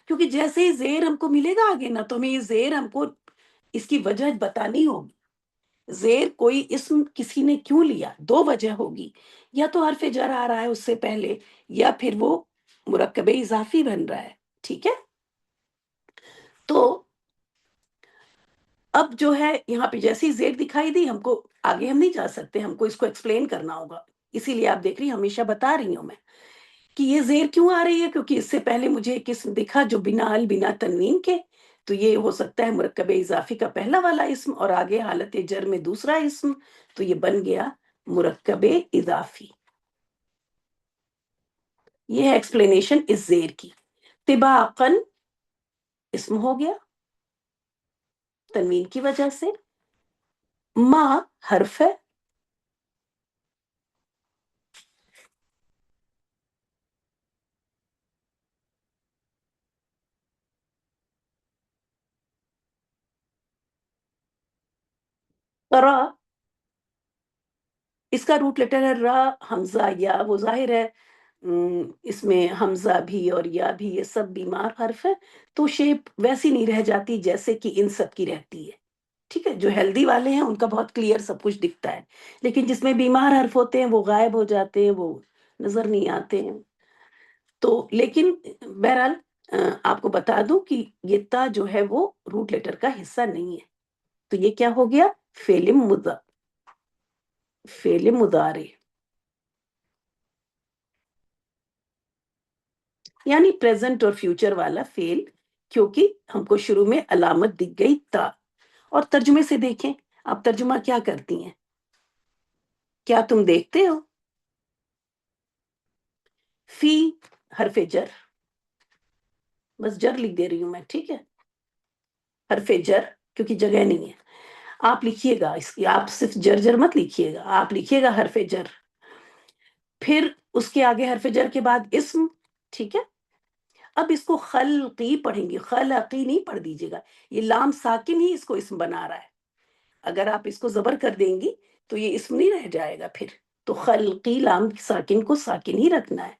A: کیونکہ جیسے ہی زیر ہم کو ملے گا آگے نا، تو ہمیں یہ زیر ہم کو اس کی وجہ بتانی ہوگی۔ زیر کوئی اسم کسی نے کیوں لیا، 2 وجہ ہوگی، یا تو حرف جر آ رہا ہے اس سے پہلے، یا پھر وہ مرکب اضافی بن رہا ہے، ٹھیک ہے۔ تو اب جو ہے یہاں پہ جیسی زیر دکھائی دی، ہم کو آگے ہم نہیں جا سکتے، ہم کو اس کو ایکسپلین کرنا ہوگا، اسی لیے آپ دیکھ رہی ہیں ہمیشہ بتا رہی ہوں میں کہ یہ زیر کیوں آ رہی ہے، کیونکہ اس سے پہلے مجھے ایک اسم دکھا جو بنا ال بنا تنوین کے، تو یہ ہو سکتا ہے مرکب اضافی کا پہلا والا اسم، اور آگے حالت جر میں دوسرا اسم، تو یہ بن گیا مرکب اضافی۔ یہ ہے ایکسپلینیشن اس زیر کی۔ طباقاً اسم ہو گیا تنوین کی وجہ سے، ما حرف ہے، را اس کا روٹ لیٹر ہے را، حمزہ یا، وہ ظاہر ہے اس میں حمزہ بھی اور یا بھی یہ سب بیمار حرف ہے، تو شیپ ویسی نہیں رہ جاتی جیسے کہ ان سب کی رہتی ہے، ٹھیک ہے۔ جو ہیلدی والے ہیں ان کا بہت کلیئر سب کچھ دکھتا ہے، لیکن جس میں بیمار حرف ہوتے ہیں وہ غائب ہو جاتے ہیں، وہ نظر نہیں آتے ہیں۔ تو لیکن بہرحال آپ کو بتا دوں کہ یہ تا جو ہے وہ روٹ لیٹر کا حصہ نہیں ہے، تو یہ کیا ہو گیا؟ فعل مضارع، یعنی پریزنٹ اور فیوچر والا فعل، کیونکہ ہم کو شروع میں علامت دکھ گئی تا۔ اور ترجمے سے دیکھیں، آپ ترجمہ کیا کرتی ہیں، کیا تم دیکھتے ہو؟ فی حرف جر، بس جر لکھ دے رہی ہوں میں، ٹھیک ہے، حرف جر، کیونکہ جگہ نہیں ہے۔ آپ لکھیے گا اس کی، آپ صرف جر جر مت لکھیے گا، آپ لکھیے گا حرف جر، پھر اس کے آگے حرف جر کے بعد اسم، ٹھیک ہے۔ اب اس کو خلقی پڑھیں گے، خلقی نہیں پڑھ دیجیے گا، یہ لام ساکن ہی اس کو اسم بنا رہا ہے، اگر آپ اس کو زبر کر دیں گی تو یہ اسم نہیں رہ جائے گا پھر، تو خلقی لام ساکن کو ساکن ہی رکھنا ہے۔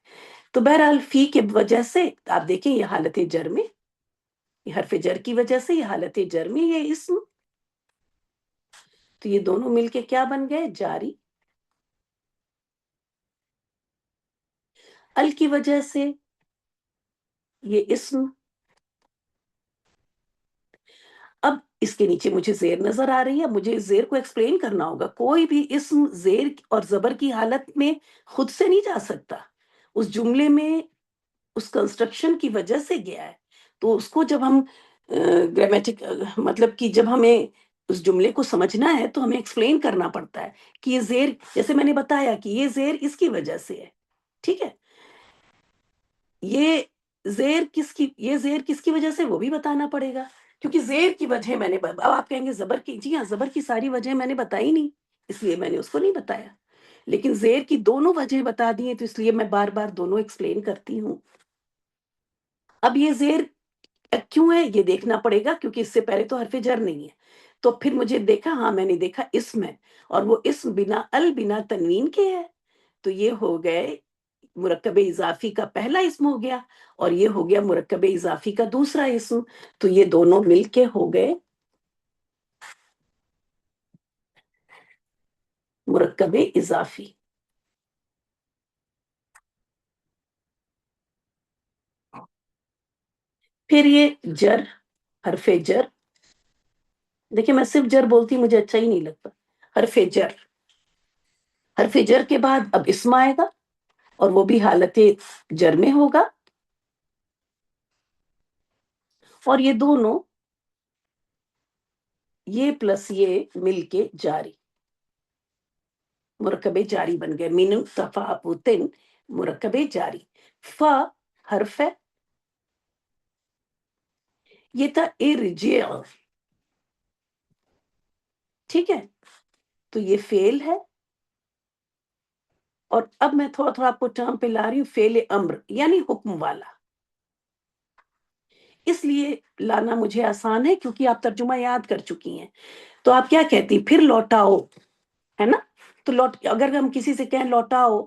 A: تو بہرحال فی کے وجہ سے آپ دیکھیں یہ حالت جر میں، یہ حرف جر کی وجہ سے یہ حالت جر میں یہ اسم، تو یہ دونوں مل کے کیا بن گئے؟ جاری۔ ال کی وجہ سے یہ اسم، اب اس کے نیچے مجھے زیر نظر آ رہی ہے، مجھے زیر کو ایکسپلین کرنا ہوگا، کوئی بھی اسم زیر اور زبر کی حالت میں خود سے نہیں جا سکتا، اس جملے میں اس کنسٹرکشن کی وجہ سے گیا ہے، تو اس کو جب ہم گرامیٹک مطلب کہ جب ہمیں اس جملے کو سمجھنا ہے تو ہمیں ایکسپلین کرنا پڑتا ہے کہ یہ زیر، جیسے میں نے بتایا کہ یہ زیر اس کی وجہ سے ہے، ٹھیک ہے، یہ یہ زیر کس کی وجہ سے وہ بھی بتانا پڑے گا، کیونکہ زیر کی وجہ میں نے، اب آپ کہیں گے زبر کی، جی ہاں زبر کی ساری وجہ میں نے بتائی نہیں، اس لیے میں نے اس کو نہیں بتایا، لیکن زیر کی دونوں وجہ بتا دی ہیں، تو اس لیے میں بار بار دونوں ایکسپلین کرتی ہوں۔ اب یہ زیر کیوں ہے یہ دیکھنا پڑے گا، کیونکہ اس سے پہلے تو حرف جر نہیں ہے، تو پھر مجھے دیکھا، ہاں میں نے دیکھا اسم ہے، اور وہ اسم بنا ال بنا تنوین کے ہے، تو یہ ہو گئے مرکب اضافی کا پہلا اسم ہو گیا، اور یہ ہو گیا مرکب اضافی کا دوسرا اسم، تو یہ دونوں مل کے ہو گئے مرکب اضافی۔ پھر یہ جر، حرف جر. دیکھیں میں صرف جر بولتی مجھے اچھا ہی نہیں لگتا. حرف جر، حرف جر کے بعد اب اسم آئے گا اور وہ بھی حالت جر میں ہوگا. اور یہ دونوں، یہ پلس یہ مل کے جاری، مرکب جاری بن گئے. مین تفاوتن مرکب جاری. فا حرف ہے، یہ تھا ارجع، ٹھیک ہے. تو یہ فعل ہے. اور اب میں تھوڑا تھوڑا آپ کو ٹرم پہ لا رہی ہوں. فعل امر یعنی حکم والا. اس لیے لانا مجھے آسان ہے کیونکہ آپ ترجمہ یاد کر چکی ہیں. تو آپ کیا کہتی پھر لوٹاؤ، ہے نا. تو اگر ہم کسی سے کہیں لوٹاؤ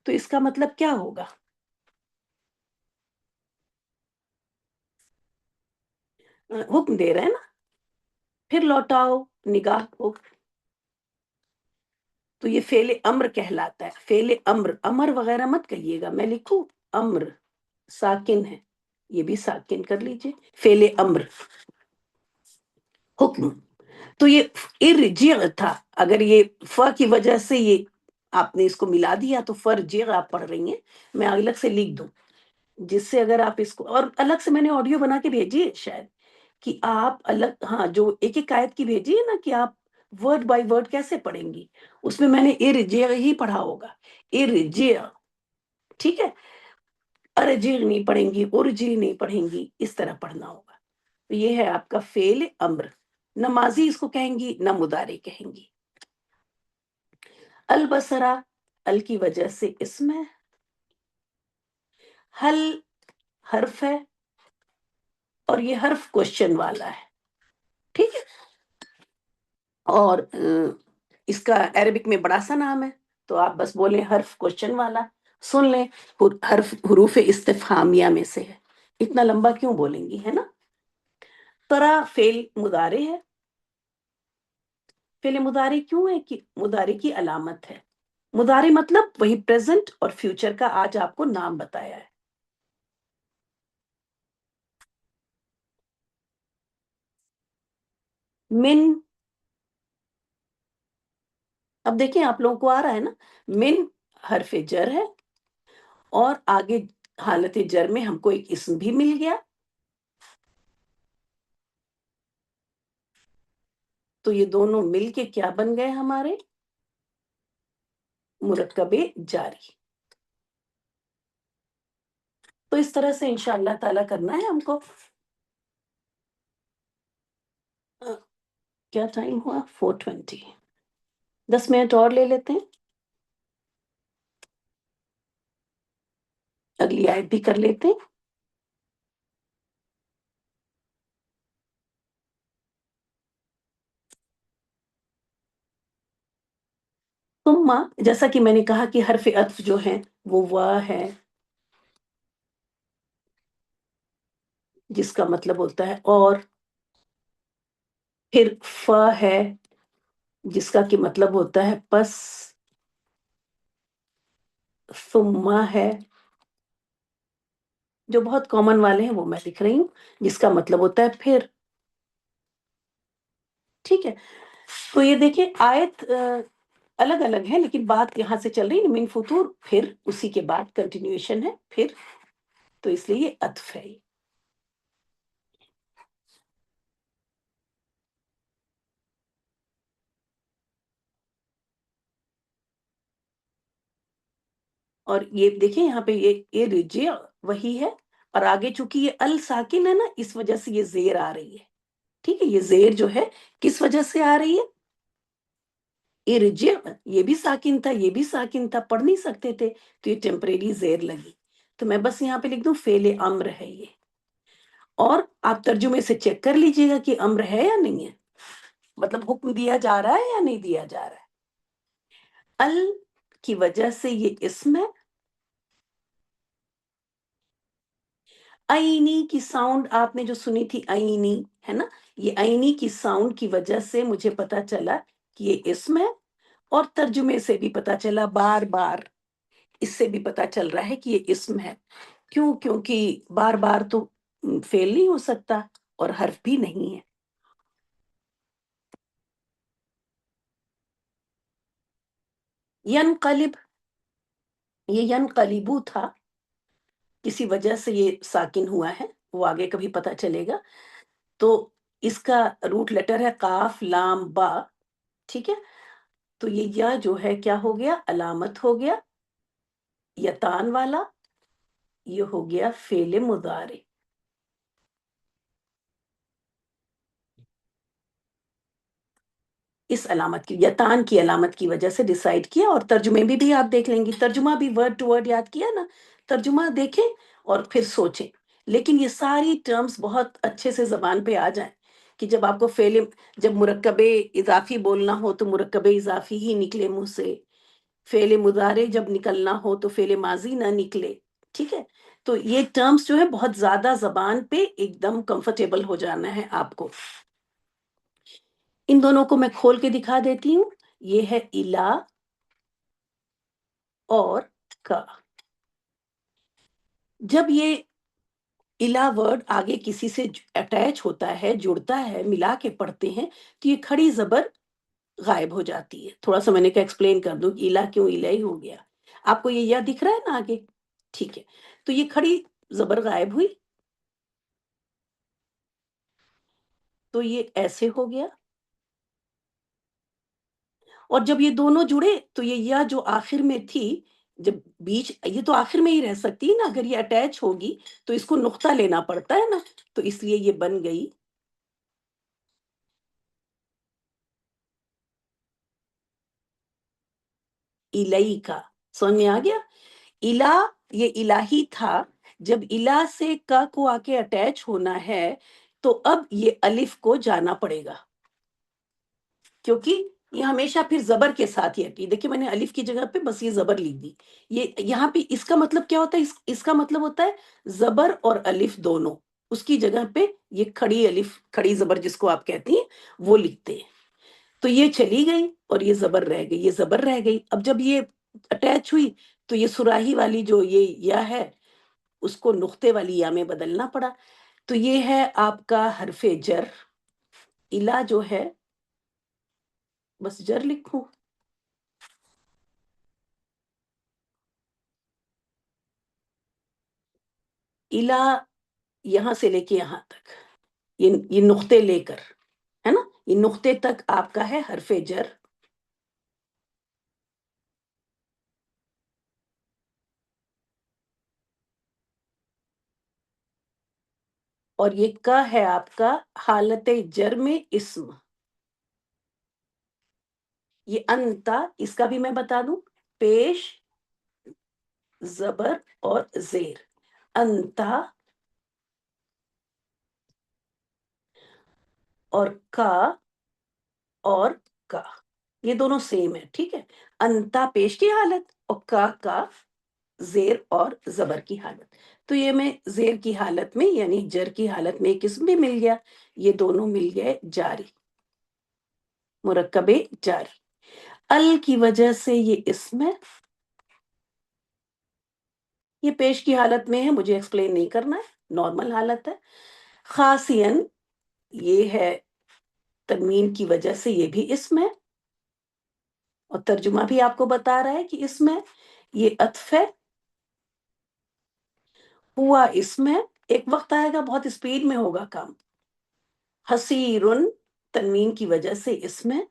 A: تو اس کا مطلب کیا ہوگا؟ حکم دے رہے ہیں نا. پھر لوٹاؤ نگاہ کو. تو یہ فعل امر کہلاتا ہے. فعل امر، امر وغیرہ مت کہیے گا، میں لکھوں امر ساکن ہے، یہ بھی ساکن کر لیجئے. فعل امر حکم. تو یہ ارجع تھا. اگر یہ فا کی وجہ سے یہ آپ نے اس کو ملا دیا تو فرجع آپ پڑھ رہی ہیں. میں الگ سے لکھ دوں جس سے اگر آپ اس کو، اور الگ سے میں نے آڈیو بنا کے بھیجی ہے شاید کہ آپ الگ، ہاں جو ایک ایک آیت کی بھیجی ہے نا کہ آپ ورڈ بائی ورڈ کیسے پڑھیں گی، اس میں نے ارجع ہی پڑھا ہوگا. ارجع، ٹھیک ہے. ارجع نہیں پڑھیں گی، ارجع نہیں پڑھیں گی، اس طرح پڑھنا ہوگا. تو یہ ہے آپ کا فعل امر. نہ ماضی اس کو کہیں گی نہ مضارع کہیں گی. البصرہ، ال کی وجہ سے اسم ہے. حل حرف ہے اور یہ حرف کوشچن والا ہے، ٹھیک ہے. اور اس کا عربک میں بڑا سا نام ہے. تو آپ بس بولیں حرف کوشچن والا. سن لیں، حرف حروف استفہامیہ میں سے ہے. اتنا لمبا کیوں بولیں گی، ہے نا. ترا فعل مضارع ہے. فعل مضارع کیوں ہے؟ کہ مضارع کی علامت ہے. مضارع مطلب وہی پریزنٹ اور فیوچر کا آج آپ کو نام بتایا ہے. من، اب دیکھیں آپ لوگوں کو آ رہا ہے نا. من حرف جر ہے اور آگے حالت جر میں ہم کو ایک اسم بھی مل گیا. تو یہ دونوں مل کے کیا بن گئے ہمارے؟ مرکب جاری. تو اس طرح سے انشاءاللہ تعالیٰ کرنا ہے ہم کو. کیا ٹائم ہوا؟ 4:20. 10 منٹ اور لے لیتے ہیں. اگلی آیت بھی کر لیتے ہیں. ثم، جیسا کہ میں نے کہا کہ حرف عطف جو ہے وہ وا ہے جس کا مطلب ہوتا ہے اور. پھر فا ہے جس کا کہ مطلب ہوتا ہے پس. ثم ہے جو بہت کامن والے ہیں وہ میں لکھ رہی ہوں، جس کا مطلب ہوتا ہے پھر. ٹھیک ہے. تو یہ دیکھیں آیت الگ الگ ہے لیکن بات یہاں سے چل رہی ہے من فطور، پھر اسی کے بعد کنٹینیوشن ہے پھر. تو اس لیے یہ عطف ہے. اور یہ دیکھیں یہاں پہ یہ رجع وہی ہے. اور آگے چونکہ یہ ال ساکن ہے نا، اس وجہ سے یہ زیر آ رہی ہے. ٹھیک ہے. یہ زیر جو ہے کس وجہ سے آ رہی ہے؟ ارجع، یہ بھی ساکن تھا یہ بھی ساکن تھا، پڑھ نہیں سکتے تھے تو یہ ٹیمپریری زیر لگی. تو میں بس یہاں پہ لکھ دوں فعل امر ہے یہ. اور آپ ترجمے سے چیک کر لیجئے گا کہ امر ہے یا نہیں ہے، مطلب حکم دیا جا رہا ہے یا نہیں دیا جا رہا ہے. ال کی وجہ سے یہ اسم ہے. آئینی کی ساؤنڈ آپ نے جو سنی تھی آئینی، ہے نا. یہ آئینی کی ساؤنڈ کی وجہ سے مجھے پتا چلا کہ یہ اسم ہے. اور ترجمے سے بھی پتا چلا بار بار، اس سے بھی پتا چل رہا ہے کہ یہ اسم ہے. کیوں؟ کیونکہ بار بار تو فعل نہیں ہو سکتا اور حرف بھی نہیں ہے۔ ینقلب، یہ ینقلبو تھا، کسی وجہ سے یہ ساکن ہوا ہے، وہ آگے کبھی پتہ چلے گا۔ تو اس کا روٹ لیٹر ہے قاف لام با، ٹھیک ہے؟ تو یہ یا جو ہے کیا ہو گیا؟ علامت ہو گیا یتان والا، یہ ہو گیا فعل مضارع۔ اس علامت کی، یتان کی علامت کی وجہ سے ڈیسائیڈ کیا، اور ترجمے میں بھی آپ دیکھ لیں گی، ترجمہ بھی ورڈ ٹو ورڈ یاد کیا نا، ترجمہ دیکھیں اور پھر سوچیں۔ لیکن یہ ساری ٹرمز بہت اچھے سے زبان پہ آ جائیں کہ جب آپ کو فعل، جب مرکب اضافی بولنا ہو تو مرکب اضافی ہی نکلے منہ سے، فعل مضارع جب نکلنا ہو تو فعل ماضی نہ نکلے، ٹھیک ہے؟ تو یہ ٹرمز جو ہے بہت زیادہ زبان پہ ایک دم کمفرٹیبل ہو جانا ہے آپ کو۔ ان دونوں کو میں کھول کے دکھا دیتی ہوں۔ یہ ہے الا اور کا۔ جب یہ الا ورڈ آگے کسی سے اٹیچ ہوتا ہے، جڑتا ہے، ملا کے پڑھتے ہیں، تو یہ کھڑی زبر غائب ہو جاتی ہے۔ تھوڑا سا میں نے کہا ایکسپلین کر دوں کہ الا کیوں الا ہی ہو گیا۔ آپ کو یہ یا دکھ رہا ہے نا آگے؟ ٹھیک ہے، تو یہ کھڑی زبر غائب ہوئی، تو یہ ایسے ہو گیا۔ اور جب یہ دونوں جڑے تو یہ یا جو آخر میں تھی، جب بیچ، یہ تو آخر میں ہی رہ سکتی ہے نا، اگر یہ اٹیچ ہوگی تو اس کو نقطہ لینا پڑتا ہے نا، تو اس لیے یہ بن گئی الی کا۔ سمجھ میں آ گیا؟ الا، یہ الہی تھا، جب الا سے کا کو آ کے اٹیچ ہونا ہے تو اب یہ الف کو جانا پڑے گا، کیونکہ یہ ہمیشہ پھر زبر کے ساتھ ہی آتی ہے۔ دیکھیں میں نے الف کی جگہ پہ بس یہ زبر لکھ دی، یہ یہاں پہ اس کا مطلب کیا ہوتا ہے؟ اس کا مطلب ہوتا ہے زبر اور الف دونوں، اس کی جگہ پہ یہ کھڑی الف، کھڑی زبر جس کو آپ کہتی ہیں، وہ لکھتے ہیں۔ تو یہ چلی گئی اور یہ زبر رہ گئی، یہ زبر رہ گئی۔ اب جب یہ اٹیچ ہوئی تو یہ سراہی والی جو یہ یا ہے اس کو نقطے والی یا میں بدلنا پڑا۔ تو یہ ہے آپ کا حرف جر۔ الا جو ہے، بس جر لکھوں، الا یہاں سے لے کے یہاں تک، یہ نقطے لے کر، ہے نا، یہ نقطے تک آپ کا ہے حرف جر۔ اور یہ کا ہے آپ کا حالت جر میں اسم۔ یہ انتا، اس کا بھی میں بتا دوں، پیش زبر اور زیر، انتا اور کا اور کا، یہ دونوں سیم ہے، ٹھیک ہے؟ انتا پیش کی حالت اور کا زیر اور زبر کی حالت۔ تو یہ میں زیر کی حالت میں یعنی جر کی حالت میں ایک اسم بھی مل گیا، یہ دونوں مل گئے جاری، مرکب جاری۔ ال کی وجہ سے یہ اسم ہے، یہ پیش کی حالت میں ہے، مجھے ایکسپلین نہیں کرنا ہے، نارمل حالت ہے۔ خاصین، یہ ہے تنوین کی وجہ سے یہ بھی اسم ہے، اور ترجمہ بھی آپ کو بتا رہا ہے کہ اسم ہے، یہ عطف ہے، ہوا اسم ہے، ایک وقت آئے گا بہت اسپیڈ میں ہوگا کام۔ حسیرن، تنوین کی وجہ سے اسم ہے،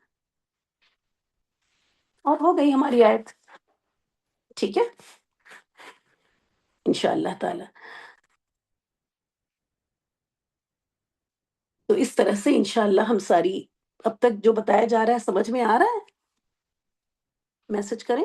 A: اور ہو گئی ہماری آیت، ٹھیک ہے انشاءاللہ تعالی۔ تو اس طرح سے انشاءاللہ ہم ساری، اب تک جو بتایا جا رہا ہے سمجھ میں آ رہا ہے؟ میسج کریں۔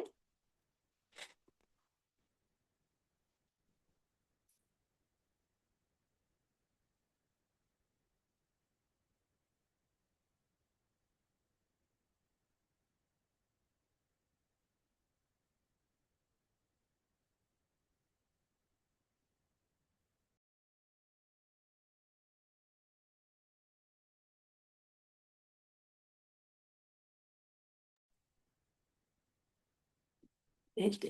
A: بھیج دیں۔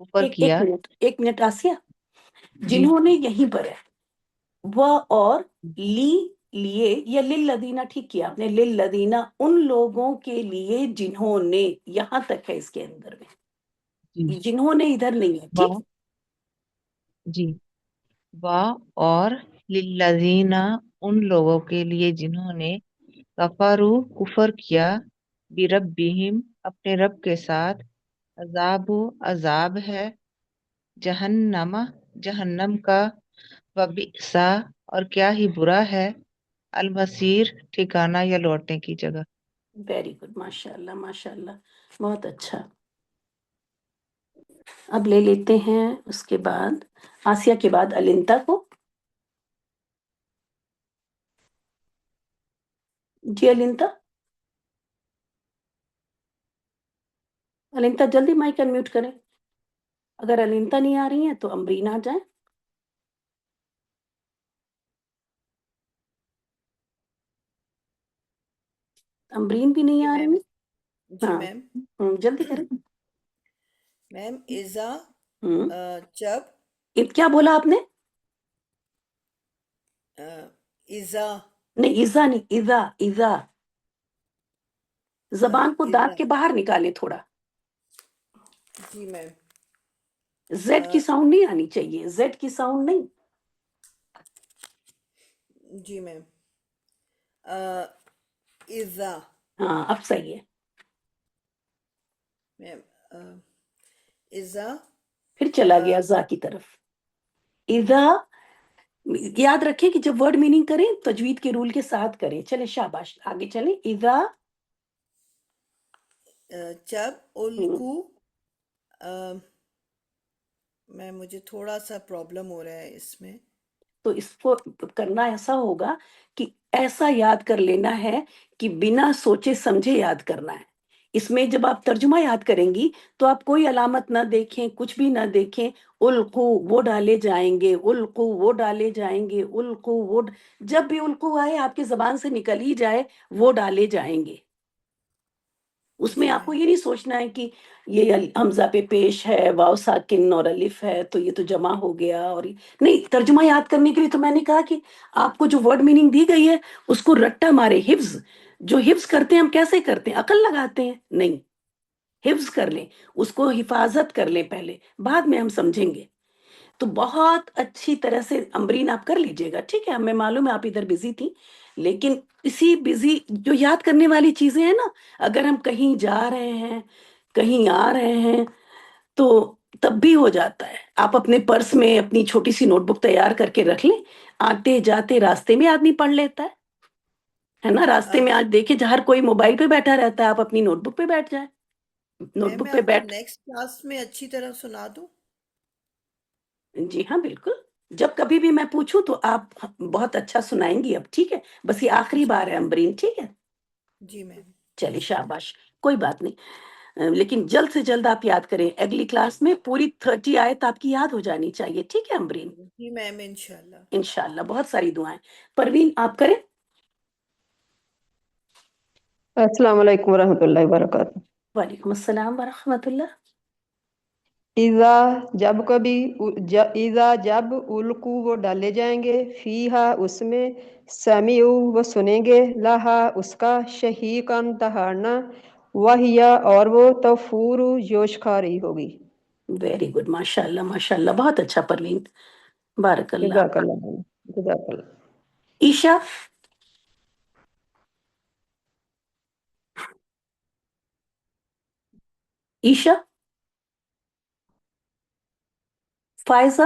B: کفر
A: ایک
B: کیا.
A: ایک منٹ آسیہ،
B: جی
A: جنہوں نے یہیں پر ہے وہ اور لی لیے یا للذینہ، ٹھیک کیا آپ نے، للذینہ ان لوگوں کے لیے جنہوں نے، یہاں تک ہے اس کے اندر
B: جی
A: میں، جنہوں نے ادھر نہیں ہے،
B: وا
A: ٹھیک.
B: جی وا اور للذین ان لوگوں کے لیے جنہوں نے کفرو کفر کیا بربہم اپنے رب کے ساتھ، عذاب عذاب ہے جہنم جہنم کا، وبئسا اور کیا ہی برا ہے المصیر ٹھکانہ یا لوٹنے کی جگہ.
A: ویری گڈ، ماشاء اللہ ماشاء اللہ، بہت اچھا. اب لے لیتے ہیں اس کے بعد آسیہ کے بعد النتا کو. جی النتا، النتا جلدی مائک انمیوٹ کریں. اگر النتا نہیں آ رہی ہیں تو امبرین آ جائیں. امبرین بھی نہیں
C: جی
A: آ
C: میم.
A: رہی
C: جی
A: ہیں.
C: میم.
A: ہاں جلدی کریں.
C: میم اذا
A: ہوں
C: جب
A: کیا بولا آپ نے؟
C: اذا
A: نہیں ایزا نہیں، ایزا ایزا. زبان کو
C: اذا.
A: دانت کے باہر نکالے تھوڑا.
C: جی میم.
A: زیڈ کی ساؤنڈ نہیں آنی چاہیے، زیڈ کی ساؤنڈ نہیں.
C: جی میم. اذا
A: ہاں اب صحیح ہے.
C: میم. اذا
A: پھر چلا گیا زا کی طرف. اذا، یاد رکھیں کہ جب ورڈ میننگ کریں تجوید کے رول کے ساتھ کریں. چلیں شاباش، آگے چلیں. اذا
C: جب الکو. میم مجھے تھوڑا سا پرابلم ہو رہا ہے اس میں.
A: تو اس کو کرنا ایسا ہوگا کہ ایسا یاد کر لینا ہے کہ بنا سوچے سمجھے یاد کرنا ہے. اس میں جب آپ ترجمہ یاد کریں گی تو آپ کوئی علامت نہ دیکھیں، کچھ بھی نہ دیکھیں. القو وہ ڈالے جائیں گے، القو وہ ڈالے جائیں گے، القو وہ جب بھی القو آئے آپ کی زبان سے نکل ہی جائے وہ ڈالے جائیں گے. اس میں
C: جی
A: آپ کو
C: میم.
A: یہ نہیں سوچنا ہے کہ یہ حمزہ پہ پیش ہے، واو ساکن اور الف ہے تو یہ تو جمع ہو گیا، اور نہیں. ترجمہ یاد کرنے کے لیے تو میں نے کہا کہ آپ کو جو ورڈ میننگ دی گئی ہے اس کو رٹا مارے. حفظ جو حفظ کرتے ہیں ہم کیسے کرتے ہیں؟ عقل لگاتے ہیں؟ نہیں، حفظ کر لیں، اس کو حفاظت کر لیں پہلے، بعد میں ہم سمجھیں گے. تو بہت اچھی طرح سے امبرین آپ کر لیجئے گا، ٹھیک ہے؟ ہمیں معلوم ہے آپ ادھر بزی تھی، لیکن اسی بزی جو یاد کرنے والی چیزیں ہیں نا، اگر ہم کہیں جا رہے ہیں کہیں آ رہے ہیں تو تب بھی ہو جاتا ہے. آپ اپنے پرس میں اپنی چھوٹی سی نوٹ بک تیار کر کے رکھ لیں، آتے جاتے راستے میں آدمی پڑھ لیتا ہے نا. راستے میں آج دیکھیں ہر کوئی موبائل پہ بیٹھا رہتا ہے، آپ اپنی نوٹ بک پہ بیٹھ جائیں. نوٹ
C: میم
A: بک
C: میں
A: پہ
C: آپ کو
A: بیٹھ
C: نیکسٹ کلاس میں اچھی طرح سنا دوں.
A: جی ہاں بالکل، جب کبھی بھی میں پوچھوں تو آپ بہت اچھا سنائیں گی. اب ٹھیک ہے، بس یہ آخری
C: جی
A: بار ہے امبرین، ٹھیک ہے؟
C: جی میم.
A: چلیے شاباش، کوئی بات نہیں. لیکن جلد سے جلد آپ یاد کریں، اگلی کلاس میں پوری 30 آیت آپ کی یاد ہو جانی چاہیے، ٹھیک ہے امبرین؟
C: جی میم انشاءاللہ.
A: انشاءاللہ. بہت ساری دعائیں. پروین آپ کریں.
D: السلام علیکم ورحمۃ اللہ وبرکاتہ.
A: وعلیکم السلام ورحمۃ اللہ.
D: ایزا جب کبھی ایزا جب القو وہ ڈالے جائیں گے، فیہا اس میں، سمیعو وہ سنیں گے، لہا اس کا، شہیقاً دہاڑنا، وہیا اور وہ تفور جوش کھا رہی ہوگی.
A: ویری گڈ، ماشاء اللہ ماشاء اللہ، بہت اچھا پروین، بارک اللہ.
D: جزاک اللہ جزاک اللہ.
A: عشا، عشا، فائزہ،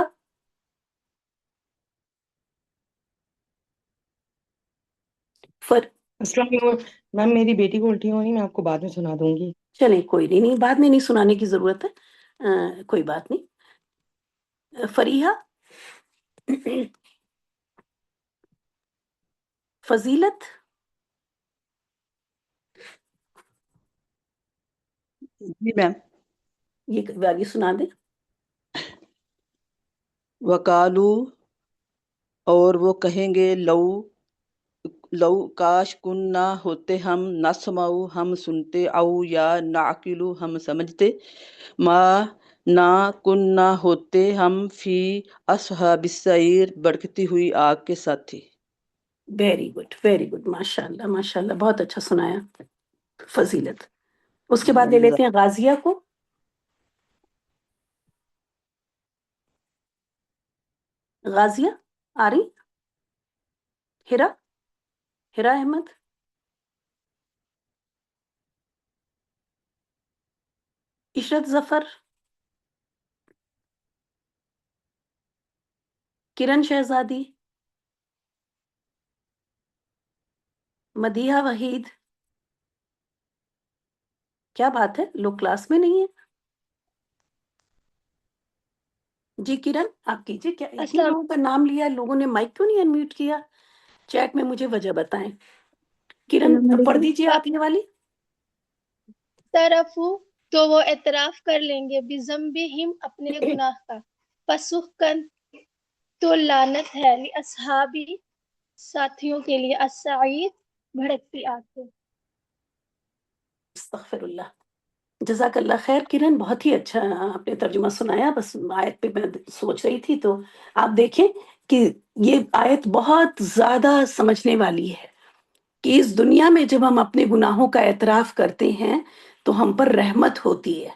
A: فر
E: السلام علیکم میم، میری بیٹی کو الٹی ہو رہی، میں آپ کو بعد میں سنا دوں گی.
A: چلیں کوئی نہیں، بعد میں نہیں سنانے کی ضرورت ہے. کوئی بات نہیں. فریحہ، فضیلت،
F: جی میم.
A: یہ والی سنا دیں.
F: وکالو اور وہ کہیں گے، لو لو کاش کن نہ ہوتے ہم، نسمعو ہم سنتے، او یا نعقلو ہم سمجھتے، ما نہ کن نہ ہوتے ہم فی اصحاب السعیر بھڑکتی ہوئی آگ کے ساتھی۔
A: ویری گڈ، ماشاء اللہ بہت اچھا سنایا فضیلت۔ اس کے بعد لے
F: جزاک
A: لیتے ہیں غازیہ کو۔ غازیہ آ رہی؟ ہیرا احمد، عشرت ظفر، کرن شہزادی، مدیحہ وحید۔ کیا بات ہے، لوگ کلاس میں نہیں ہیں؟ جی کرن آپ کیجیے، کیا اتنے
G: السلام
A: لوگوں کا نام لیا، لوگوں نے مائک کیوں نہیں انمیوٹ کیا؟ چیٹ میں مجھے وجہ بتائیں۔ کرن پڑھ
H: علیکم۔
A: دیجیے آپ یہ والی۔
G: طرف تو وہ اعتراف کر لیں گے بذنبہم اپنے گناہ کا، فسحقاً تو لعنت ہے لاصحابی ساتھیوں کے لیے السعیر بھڑکتی آگ کے۔
A: استغفر اللہ۔ جزاک اللہ خیر کرن، بہت ہی اچھا آپ نے ترجمہ سنایا۔ بس آیت پہ میں سوچ رہی تھی تو آپ دیکھیں کہ یہ آیت بہت زیادہ سمجھنے والی ہے کہ اس دنیا میں جب ہم اپنے گناہوں کا اعتراف کرتے ہیں تو ہم پر رحمت ہوتی ہے،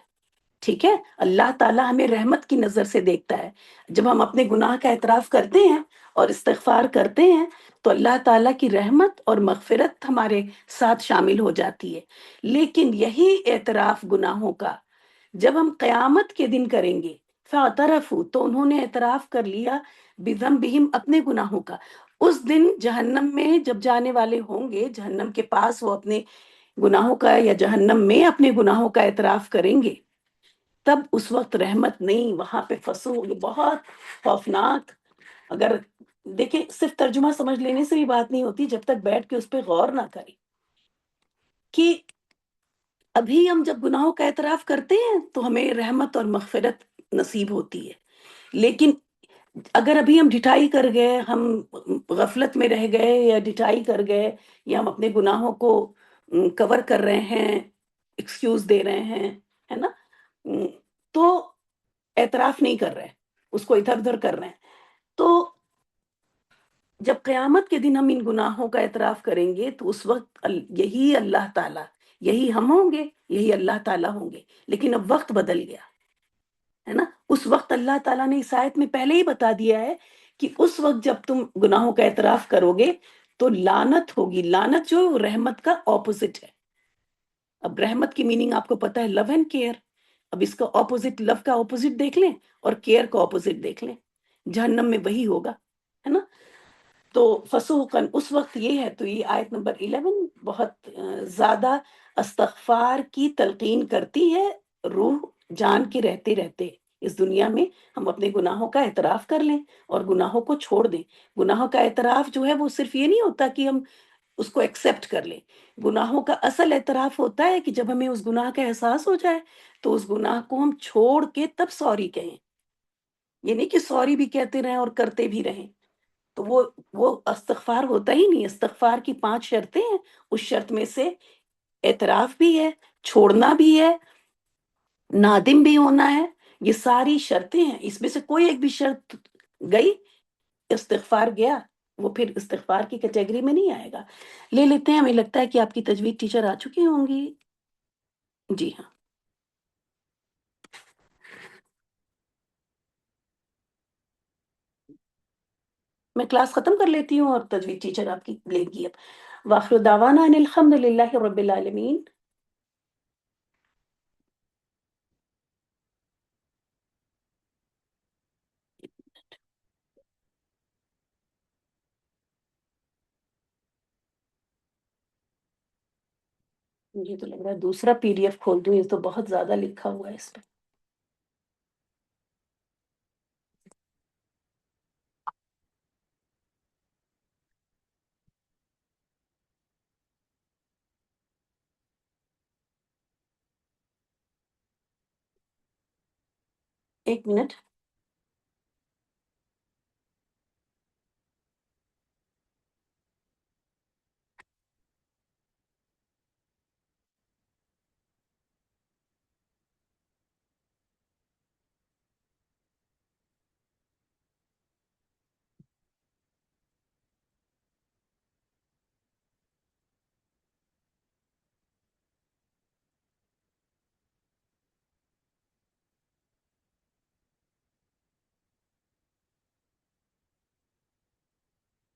A: ٹھیک ہے؟ اللہ تعالیٰ ہمیں رحمت کی نظر سے دیکھتا ہے۔ جب ہم اپنے گناہ کا اعتراف کرتے ہیں اور استغفار کرتے ہیں تو اللہ تعالیٰ کی رحمت اور مغفرت ہمارے ساتھ شامل ہو جاتی ہے۔ لیکن یہی اعتراف گناہوں کا جب ہم قیامت کے دن کریں گے، فاعترفوا تو انہوں نے اعتراف کر لیا بذنبہم اپنے گناہوں کا، اس دن جہنم میں جب جانے والے ہوں گے، جہنم کے پاس وہ اپنے گناہوں کا یا جہنم میں اپنے گناہوں کا اعتراف کریں گے، تب اس وقت رحمت نہیں، وہاں پہ فسو، یہ بہت خوفناک۔ اگر دیکھیں صرف ترجمہ سمجھ لینے سے بھی بات نہیں ہوتی جب تک بیٹھ کے اس پہ غور نہ کریں کہ ابھی ہم جب گناہوں کا اعتراف کرتے ہیں تو ہمیں رحمت اور مغفرت نصیب ہوتی ہے، لیکن اگر ابھی ہم ڈٹائی کر گئے، ہم غفلت میں رہ گئے یا ڈٹائی کر گئے، یا ہم اپنے گناہوں کو کور کر رہے ہیں، ایکسکیوز دے رہے ہیں، ہے نا، تو اعتراف نہیں کر رہے، اس کو ادھر ادھر کر رہے ہیں، تو جب قیامت کے دن ہم ان گناہوں کا اعتراف کریں گے تو اس وقت یہی اللہ تعالیٰ، یہی ہم ہوں گے، یہی اللہ تعالیٰ ہوں گے، لیکن اب وقت بدل گیا ہے نا۔ اس وقت اللہ تعالیٰ نے اس آیت میں پہلے ہی بتا دیا ہے کہ اس وقت جب تم گناہوں کا اعتراف کرو گے تو لعنت ہوگی۔ لعنت جو رحمت کا اپوزٹ ہے۔ اب رحمت کی میننگ آپ کو پتا ہے، لو اینڈ کیئر۔ اب اس کا اپوزٹ، لو کا اپوزٹ دیکھ لیں اور کیئر کا اپوزٹ دیکھ لیں، جہنم میں وہی ہوگا، ہے نا۔ تو فسوقاً اس وقت یہ ہے، تو یہ آیت نمبر 11 بہت زیادہ استغفار کی تلقین کرتی ہے۔ روح جان کے رہتے رہتے اس دنیا میں ہم اپنے گناہوں کا اعتراف کر لیں اور گناہوں کو چھوڑ دیں۔ گناہوں کا اعتراف جو ہے وہ صرف یہ نہیں ہوتا کہ ہم اس کو ایکسیپٹ کر لیں، گناہوں کا اصل اعتراف ہوتا ہے کہ جب ہمیں اس گناہ کا احساس ہو جائے تو اس گناہ کو ہم چھوڑ کے تب سوری کہیں، یہ نہیں کہ سوری بھی کہتے رہیں اور کرتے بھی رہیں، تو وہ استغفار ہوتا ہی نہیں۔ استغفار کی 5 شرطیں ہیں، اس شرط میں سے اعتراف بھی ہے، چھوڑنا بھی ہے، نادم بھی ہونا ہے، یہ ساری شرطیں ہیں، اس میں سے کوئی ایک بھی شرط گئی، استغفار گیا، وہ پھر استغفار کی کیٹیگری میں نہیں آئے گا۔ لے لیتے ہیں، ہمیں لگتا ہے کہ آپ کی تجوید ٹیچر آ چکی ہوں گی۔ جی ہاں، میں کلاس ختم کر لیتی ہوں اور تجوید ٹیچر آپ کی لے گی اب۔ وآخر دعوانا ان الحمد للہ رب العالمین۔ مجھے تو لگ رہا ہے دوسرا پی ڈی ایف کھول دوں، یہ تو بہت زیادہ لکھا ہوا ہے اس پہ۔ ایک منٹ،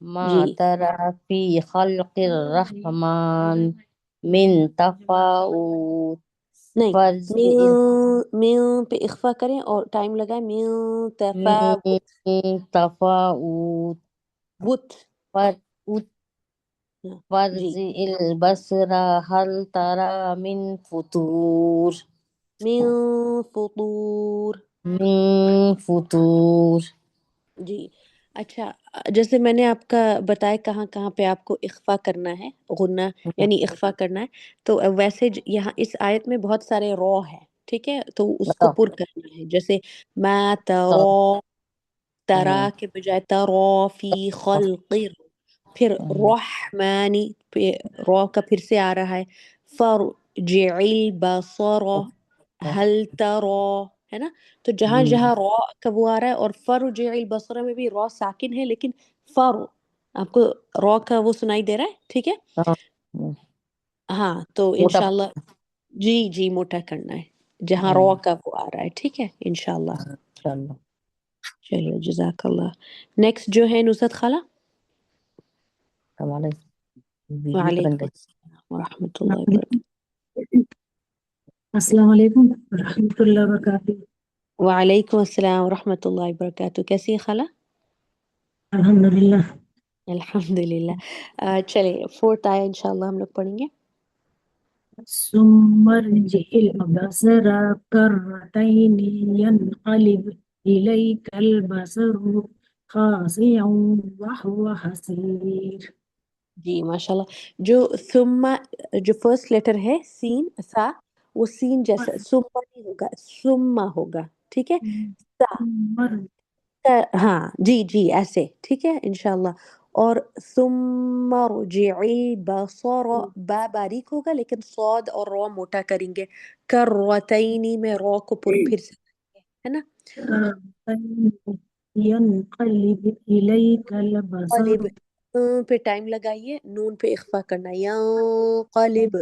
I: ما
A: جی
I: ترى في خلق الرحمن من تفاوت
A: نہیں،
I: فرزئ
A: میوں پہ اخفا کریں اور ٹائم لگائیں، میوں تفاوت
I: من تفاوت
A: وت
I: فر-
A: جی
I: فرزئ البصر هل ترى من فطور
A: میوں فطور
I: من فطور
A: جی اچھا، جیسے میں نے آپ کا بتایا کہاں کہاں پہ آپ کو اخفا کرنا ہے، غنہ یعنی اخفا کرنا ہے، تو ویسے یہاں اس آیت میں بہت سارے رو ہے، ٹھیک ہے، تو اس کو پر کرنا ہے، جیسے ما ترا، ترا کے بجائے ترا فی خلق، پھر رحمانی پہ رو کا پھر سے آ رہا ہے، فرجع البصر هل ترى، ہے نا، تو جہاں جہاں رو کا وہ آ رہا ہے، اور فرجع البصر میں بھی رو ساکن ہے، لیکن فر آپ کو رو کا وہ سنائی دے رہا ہے، ٹھیک ہے، ہاں، تو
I: موٹا
A: انشاءاللہ جی جی موٹا کرنا ہے جہاں رو کا وہ آ رہا ہے، ٹھیک ہے انشاءاللہ۔
I: انشاءاللہ۔
A: چلیے جزاک اللہ۔ نیکسٹ جو ہے نصرت خالہ۔
I: ہمارے ویڈیو بن
A: وعلیکم
I: رہی
A: السلام ورحمۃ اللہ وبرکاتہ۔
J: السلام علیکم ورحمۃ اللہ وبرکاتہ۔
A: وعلیکم السلام ورحمۃ اللہ وبرکاتہ، کیسی ہیں خالہ؟
J: الحمد للہ۔
A: الحمد للہ۔ چلیے فورتھ آیا انشاءاللہ ہم لوگ پڑھیں گے۔
J: ثم ارجع البصر كرتين ينقلب إليك البصر خاسئا وهو حسير۔
A: جی ماشاء اللہ، جو ثم، جو فرسٹ لیٹر ہے سین سا، وہ سین جیسا ثم نہیں ہوگا، ثم ہوگا، ٹھیک ہے، سا ہاں جی جی ایسے، ٹھیک ہے انشاءاللہ۔ اور ثم ارجع البصر، با باریک ہوگا لیکن صاد اور رو موٹا کریں گے، کرتینی میں رو کو پھر سے ہے نا،
J: ينقلب إليك البصر
A: قلب پہ ٹائم لگائیے، نون پہ اخفا کرنا، یا قلب،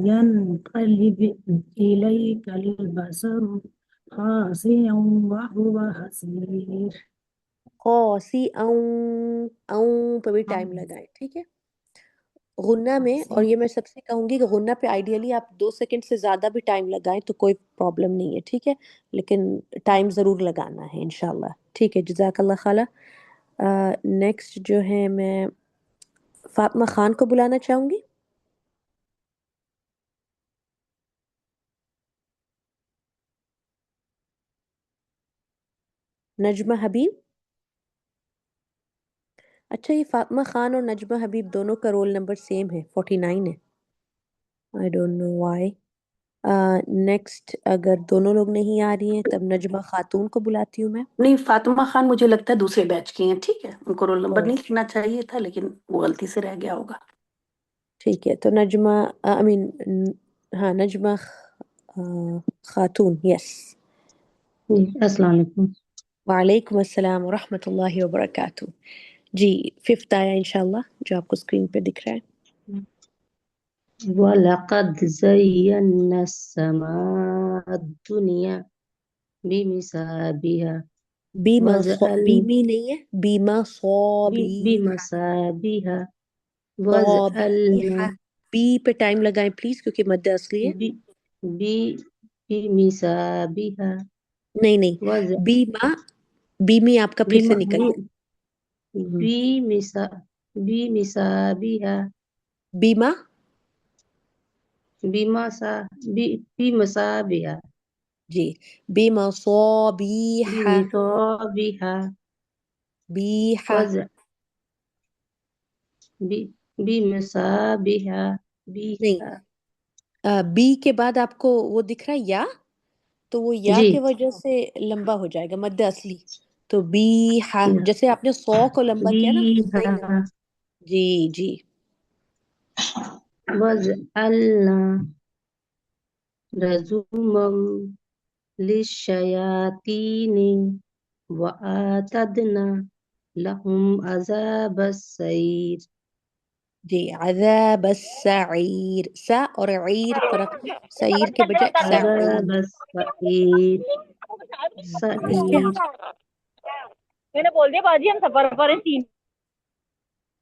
J: ينقلب إليك البصر خاسئا وهو حسير۔
A: قوسی اون پہ بھی ٹائم لگائیں، ٹھیک ہے، غنہ میں، اور یہ میں سب سے کہوں گی کہ غنہ پہ آئیڈیلی آپ 2 سیکنڈ سے زیادہ بھی ٹائم لگائیں تو کوئی پرابلم نہیں ہے، ٹھیک ہے، لیکن ٹائم ضرور لگانا ہے انشاءاللہ، ٹھیک ہے جزاک اللہ خالہ۔ نیکسٹ جو ہے میں فاطمہ خان کو بلانا چاہوں گی۔ نجمہ حبیب، اچھا یہ فاطمہ خان اور نجمہ حبیب دونوں کا رول نمبر سیم ہے، 49 ہے، I don't know why۔ Next اگر دونوں لوگ نہیں آ رہی ہیں تب نجمہ خاتون کو بلاتی ہوں میں۔ نہیں فاطمہ خان مجھے لگتا ہے دوسرے بیچ کی ہیں، ٹھیک ہے، ان کو رول نمبر نہیں لکھنا چاہیے تھا لیکن وہ غلطی سے رہ گیا ہوگا، ٹھیک ہے، تو نجمہ ہاں نجمہ خاتون، یس۔
J: السلام علیکم۔
A: وعلیکم السلام ورحمۃ اللہ وبرکاتہ۔ جی ففتھ آیا انشاءاللہ جو آپ کو اسکرین پہ دکھ رہا ہے۔
J: وَلَقَدْ زَيَّنَّا السَّمَاءَ الدُّنْيَا بِمِصَابِيحَ
A: بیمی نہیں ہے، بیما صابیح،
J: بِمَصَابِيحَ
A: صابیح،
J: وَجَعَلْنَا
A: بی پہ ٹائم لگائیں پلیز کیونکہ مد اصلی ہے،
J: بِمِصَابِيحَ
A: نہیں نہیں، بیما، بیمی آپ کا پھر سے نکل گیا،
J: بِمِصَابِيحَ
A: بیما،
J: بِمَصَابِيحَ
A: جی بیما صابیح،
J: بِمِصَابِيحَ
A: بیحہ،
J: بِمِصَابِيحَ
A: نہیں، بی کے بعد آپ کو وہ دکھ رہا ہے یا، تو وہ یا
J: جی
A: کے وجہ سے لمبا ہو جائے گا مد اصلی، تو بیحہ جیسے آپ نے 100 کو لمبا کیا نا اتنا ہی لمبا، جی جی
J: وَجَعَلْنَا رَجُومًا لِلشَّيَاطِينِ وَأَعْتَدْنَا لَهُمْ عَذَابَ السَّعِيرِ۔
A: جی عذاب السعیر، سا اور عیر فرق ہے، سعیر کے بجائے
J: عذاب
A: سعیر،
J: السعير
A: اس کے
J: سعير۔
K: میں نے بول دیا باجی ہم سفر پر ہیں 3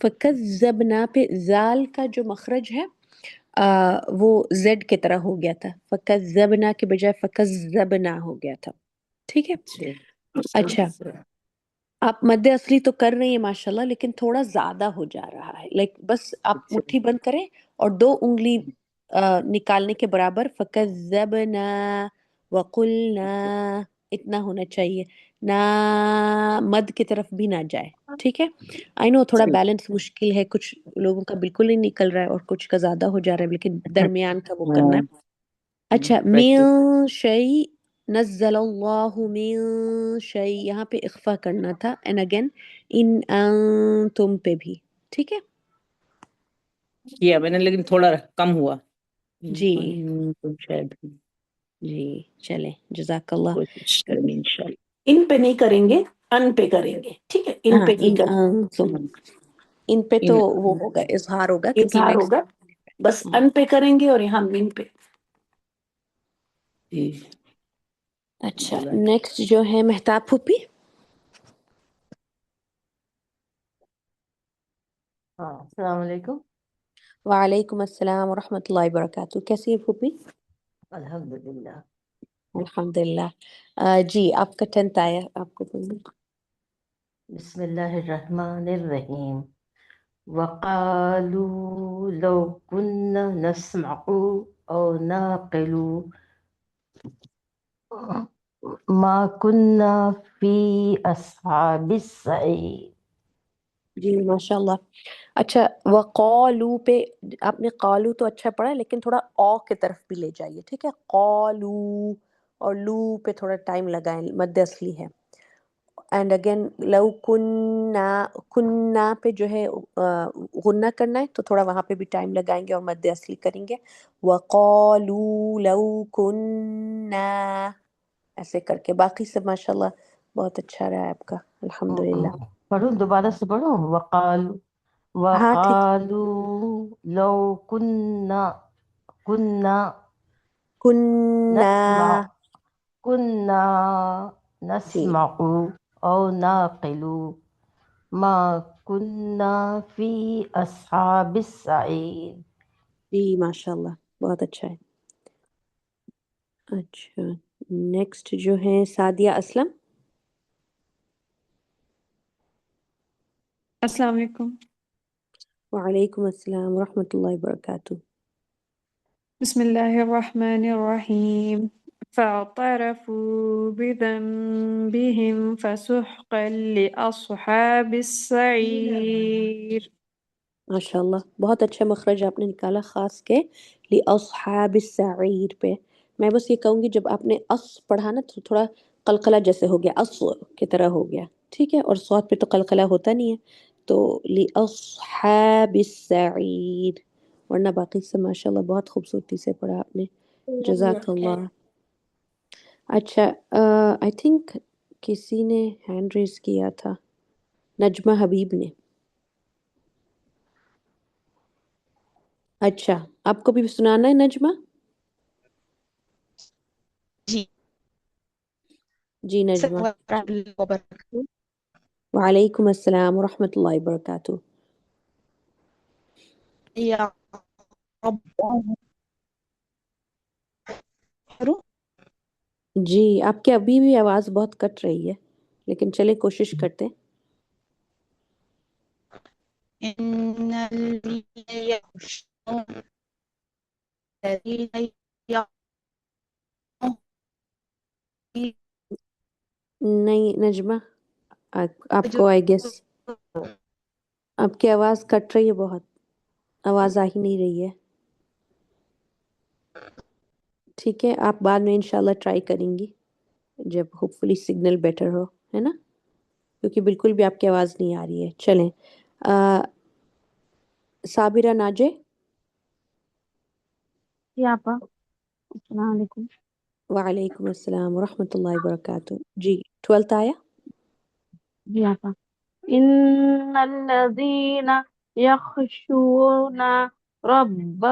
L: فکذبنا پہ زال کا جو مخرج ہے وہ زیڈ کی طرح ہو گیا تھا، فکذبنا کے بجائے فکذبنا ہو گیا تھا، ٹھیک ہے. اچھا آپ مد اصلی تو کر رہی ہیں ماشاءاللہ، لیکن تھوڑا زیادہ ہو جا رہا ہے، لائک بس آپ مٹھی بند کریں اور 2 انگلی نکالنے کے برابر، فکذبنا وقلنا، اتنا ہونا چاہیے، نہ مد کی طرف بھی نہ جائے، ٹھیک ہے. آئی نو تھوڑا بیلنس مشکل ہے، کچھ لوگوں کا بالکل نہیں نکل رہا ہے اور کچھ کا زیادہ ہو جا رہا ہے، لیکن درمیان کا وہ کرنا ہے. اچھا من شیء نزل اللہ من شیء، یہاں پہ اخفا کرنا تھا، اینڈ اگین ان انتم پہ بھی، ٹھیک ہے.
M: کیا میں نے لیکن تھوڑا کم ہوا.
L: جی
M: تم شاید
L: جی چلیں، جزاک اللہ.
M: کوشش کریں گے انشاءاللہ.
A: ان پہ نہیں کریں گے، ان پہ کریں گے، ٹھیک ہے. ان
L: ہاں
A: پہ نہیں
L: ان
A: کریں
L: انتم، ان پہ تو وہ ہوگا، اظہار ہوگا
A: گے،
L: کیونکہ
A: اظہار
L: نیکسٹ.
A: ہوگا، بس ان پہ کریں گے اور یہاں مین پہ.
M: جی
L: اچھا نیکسٹ جو ہے مہتاب پھوپھی.
I: السلام علیکم.
L: وعلیکم السلام ورحمۃ اللہ وبرکاتہ. کیسی ہے پھوپھی؟
I: الحمدللہ.
L: الحمد للہ. جی آپ کا 10th آیا، آپ کو بولیں.
I: بسم اللہ الرحمن الرحیم. وقالوا لو كنا نسمع او نعقل ما كنا في اصحاب السعیر.
L: جی ماشاء اللہ. اچھا وقالو پہ آپ نے قالو تو اچھا پڑھا، لیکن تھوڑا او کی طرف بھی لے جائیے، ٹھیک ہے. قالو اور لو پہ تھوڑا ٹائم لگائیں، مد اصلی ہے. اینڈ اگین لو کننا، کننا پہ جو ہے غنہ کرنا ہے تو تھوڑا وہاں پہ بھی ٹائم لگائیں گے اور مد اصلی کریں گے. وقالو لو کننا، ایسے کر کے. باقی سب ماشاءاللہ بہت اچھا رہا ہے آپ کا، الحمدللہ.
I: پڑھوں دوبارہ سے پڑھوں.
L: ہاں ٹھیک.
I: وقالوا لو كنا
L: کننا،
I: نسمع كنا
L: جی
I: نسمع او نعقل ما كنا في اصحاب السعیر.
L: جی ماشاء اللہ بہت اچھا ہے. اچھا نیکسٹ جو ہے سعدیہ اسلم.
N: السلام علیکم.
L: وعلیکم السلام ورحمۃ اللہ وبرکاتہ.
N: بسم اللہ الرحمن الرحیم. فاعترفوا بذنبهم فسحقا لأصحاب السعیر.
L: ماشاء اللہ بہت اچھا مخرج آپ نے نکالا، خاص کے لأصحاب السعیر پہ. میں بس یہ کہوں گی جب آپ نے اس پڑھا نا تو تھوڑا قلقلہ جیسے ہو گیا، اس کی طرح ہو گیا، ٹھیک ہے. اور صوت پہ تو قلقلہ ہوتا نہیں ہے، تو لأصحاب السعیر. ورنہ باقی سے ماشاء اللہ بہت خوبصورتی سے پڑھا آپ نے، جزاک اللہ. اچھا آئی تھنک کسی نے ہینڈ ریز کیا تھا، نجمہ حبیب نے. اچھا آپ کو بھی سنانا ہے نجمہ؟
O: جی
L: جی نجمہ. وعلیکم السلام ورحمۃ اللہ وبرکاتہ.
O: یا
L: جی آپ کی ابھی بھی آواز بہت کٹ رہی ہے، لیکن چلیں کوشش کرتے ہیں.
O: ان الذين يخشون الذين
L: نہیں نجمہ، آپ کو آئی گیس آپ کی آواز کٹ رہی ہے، بہت آواز آ ہی نہیں رہی ہے. ٹھیک ہے آپ بعد میں انشاءاللہ ٹرائی کریں گی جب ہوپ فلی سگنل بیٹر ہو، ہے نا، کیونکہ بالکل بھی آپ کی آواز نہیں آ رہی ہے. چلیں صابرہ ناجے.
P: جی آپا السلام علیکم.
L: وعلیکم السلام ورحمۃ اللہ وبرکاتہ. جی 12th آیا.
P: جی آپا. ان الذين يخشون رب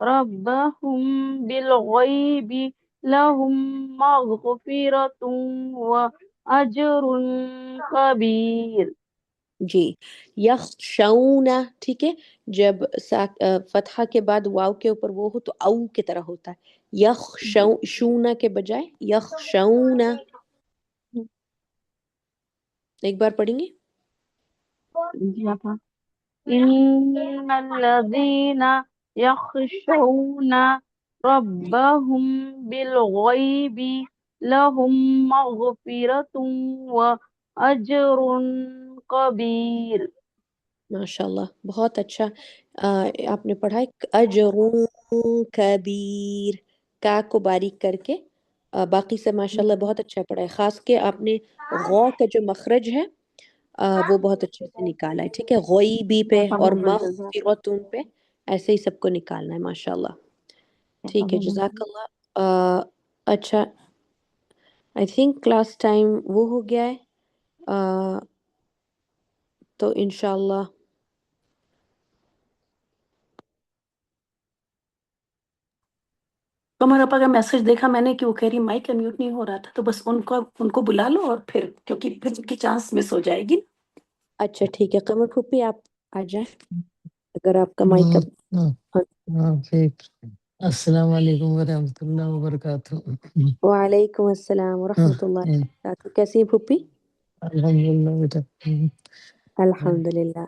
P: ربهم بالغيب لهم مغفرة وأجر كبير.
L: جی یخشون ٹھیک ہے جب فتحہ کے بعد واو کے اوپر وہ ہو تو او کی طرح ہوتا ہے یخشون کے بجائے یخشون ایک بار پڑھیں گے
Q: جی آپ إن الذين يخشون ربهم بالغيب لهم مغفرة وأجر كبير.
L: ماشاء اللہ بہت اچھا آپ نے پڑھا ہے اجر کبیر کا کو باریک کر کے باقی سے ماشاءاللہ بہت اچھا پڑھا ہے خاص کے آپ نے غو کا جو مخرج ہے وہ بہت اچھے سے نکالا ہے ٹھیک ہے غیبی پہ اور مغفرتون پہ ایسے ہی سب کو نکالنا ہے ماشاءاللہ ٹھیک ہے جزاک اللہ اچھا آئی تھنک کلاس ٹائم وہ ہو گیا ہے تو انشاءاللہ
A: قمر اپا کا میسج دیکھا میں نے کہ وہ کہہ رہی مائک میوٹ نہیں ہو رہا تھا تو بس ان کو بلا لو اور پھر کیونکہ پھر ان کی چانس مس ہو جائے گی
L: اچھا ٹھیک ہے قمر پھوپھی آپ آ جائیں اگر آپ کا مائک
R: ٹھیک السلام علیکم ورحمۃ اللہ وبرکاتہ
L: وعلیکم السلام ورحمۃ اللہ وبرکاتہ کیسی ہیں پھوپھی
R: الحمدللہ بیٹا
L: الحمدللہ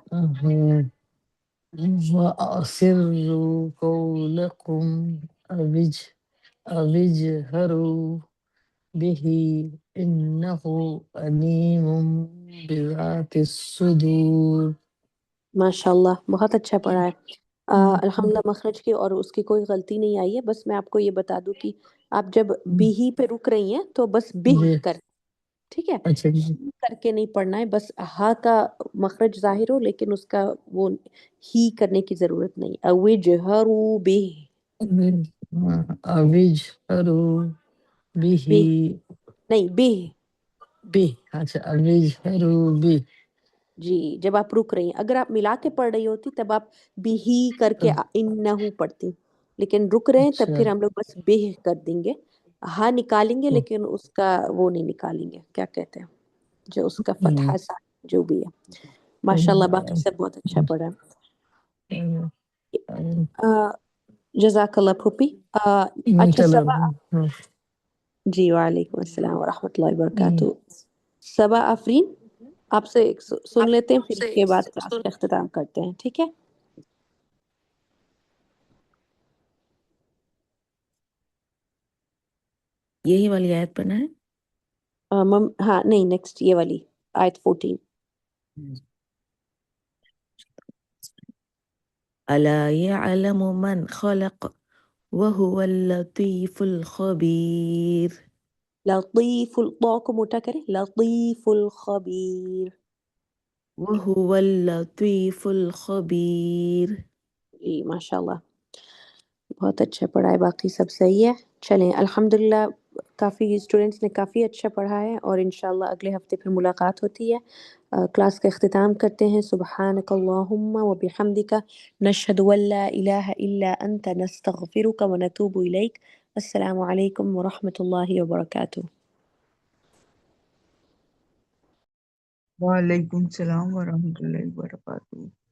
R: وَأَسِرُّوا قَوْلَكُمْ أَوِجْهَرُوا بِهِ إِنَّهُ عَلِيمٌ بِذَاتِ الصُّدُورِ
L: ماشاءاللہ بہت اچھا پڑھا ہے الحمدللہ مخرج کی اور اس کی کوئی غلطی نہیں آئی ہے بس میں آپ کو یہ بتا دوں کہ آپ جب بھی پہ رک رہی ہیں تو بس بہ کر ٹھیک ہے
R: اچھا
L: کر کے نہیں پڑھنا ہے بس ہا کا مخرج ظاہر ہو لیکن اس کا وہ ہی کرنے کی ضرورت نہیں اوجہروا بہ
R: أَوِجْهَرُوا بِهِ
L: بہ نہیں بہ
R: اچھا أَوِجْهَرُوا بِهِ
L: جی جب آپ رک رہی ہیں اگر آپ ملا کے پڑھ رہی ہوتی تب آپ بھی کر کے انہو پڑھتی لیکن رک رہے ہیں تب
R: اچھا
L: پھر ہم لوگ بس بہ کر دیں گے ہاں نکالیں گے لیکن اس کا وہ نہیں نکالیں گے کیا کہتے ہیں جو اس کا فتحہ سا جو بھی ہے ماشاءاللہ باقی سب بہت اچھا پڑھا جزاک اللہ پھوپھی اچھا صبا جی وعلیکم السلام ورحمۃ اللہ وبرکاتہ صبا آفرین آپ سے سن لیتے ہیں پھر اس کے بعد کلاس کا اختتام کرتے ہیں ٹھیک ہے
S: یہی والی آیت پڑھنا ہے
L: ہاں نہیں نیکسٹ یہ والی آیت 14
S: ألا يعلم من خلق وهو اللطيف الخبير
L: لطیف الطا کو موٹا کریں لطیف الخبیر
S: وهو اللطيف الخبير
L: جی ماشاءاللہ بہت اچھا پڑھا ہے باقی سب صحیح ہے چلیں الحمدللہ کافی اسٹوڈینٹس نے کافی اچھا پڑھا ہے اور انشاءاللہ اگلے ہفتے پھر ملاقات ہوتی ہے کلاس کا اختتام کرتے ہیں سبحانک اللہم وبحمدک نشہد ان لا الہ الا انت نستغفرک ونتوب الیک السلام علیکم ورحمۃ اللہ وبرکاتہ
T: وعلیکم السلام ورحمۃ اللہ وبرکاتہ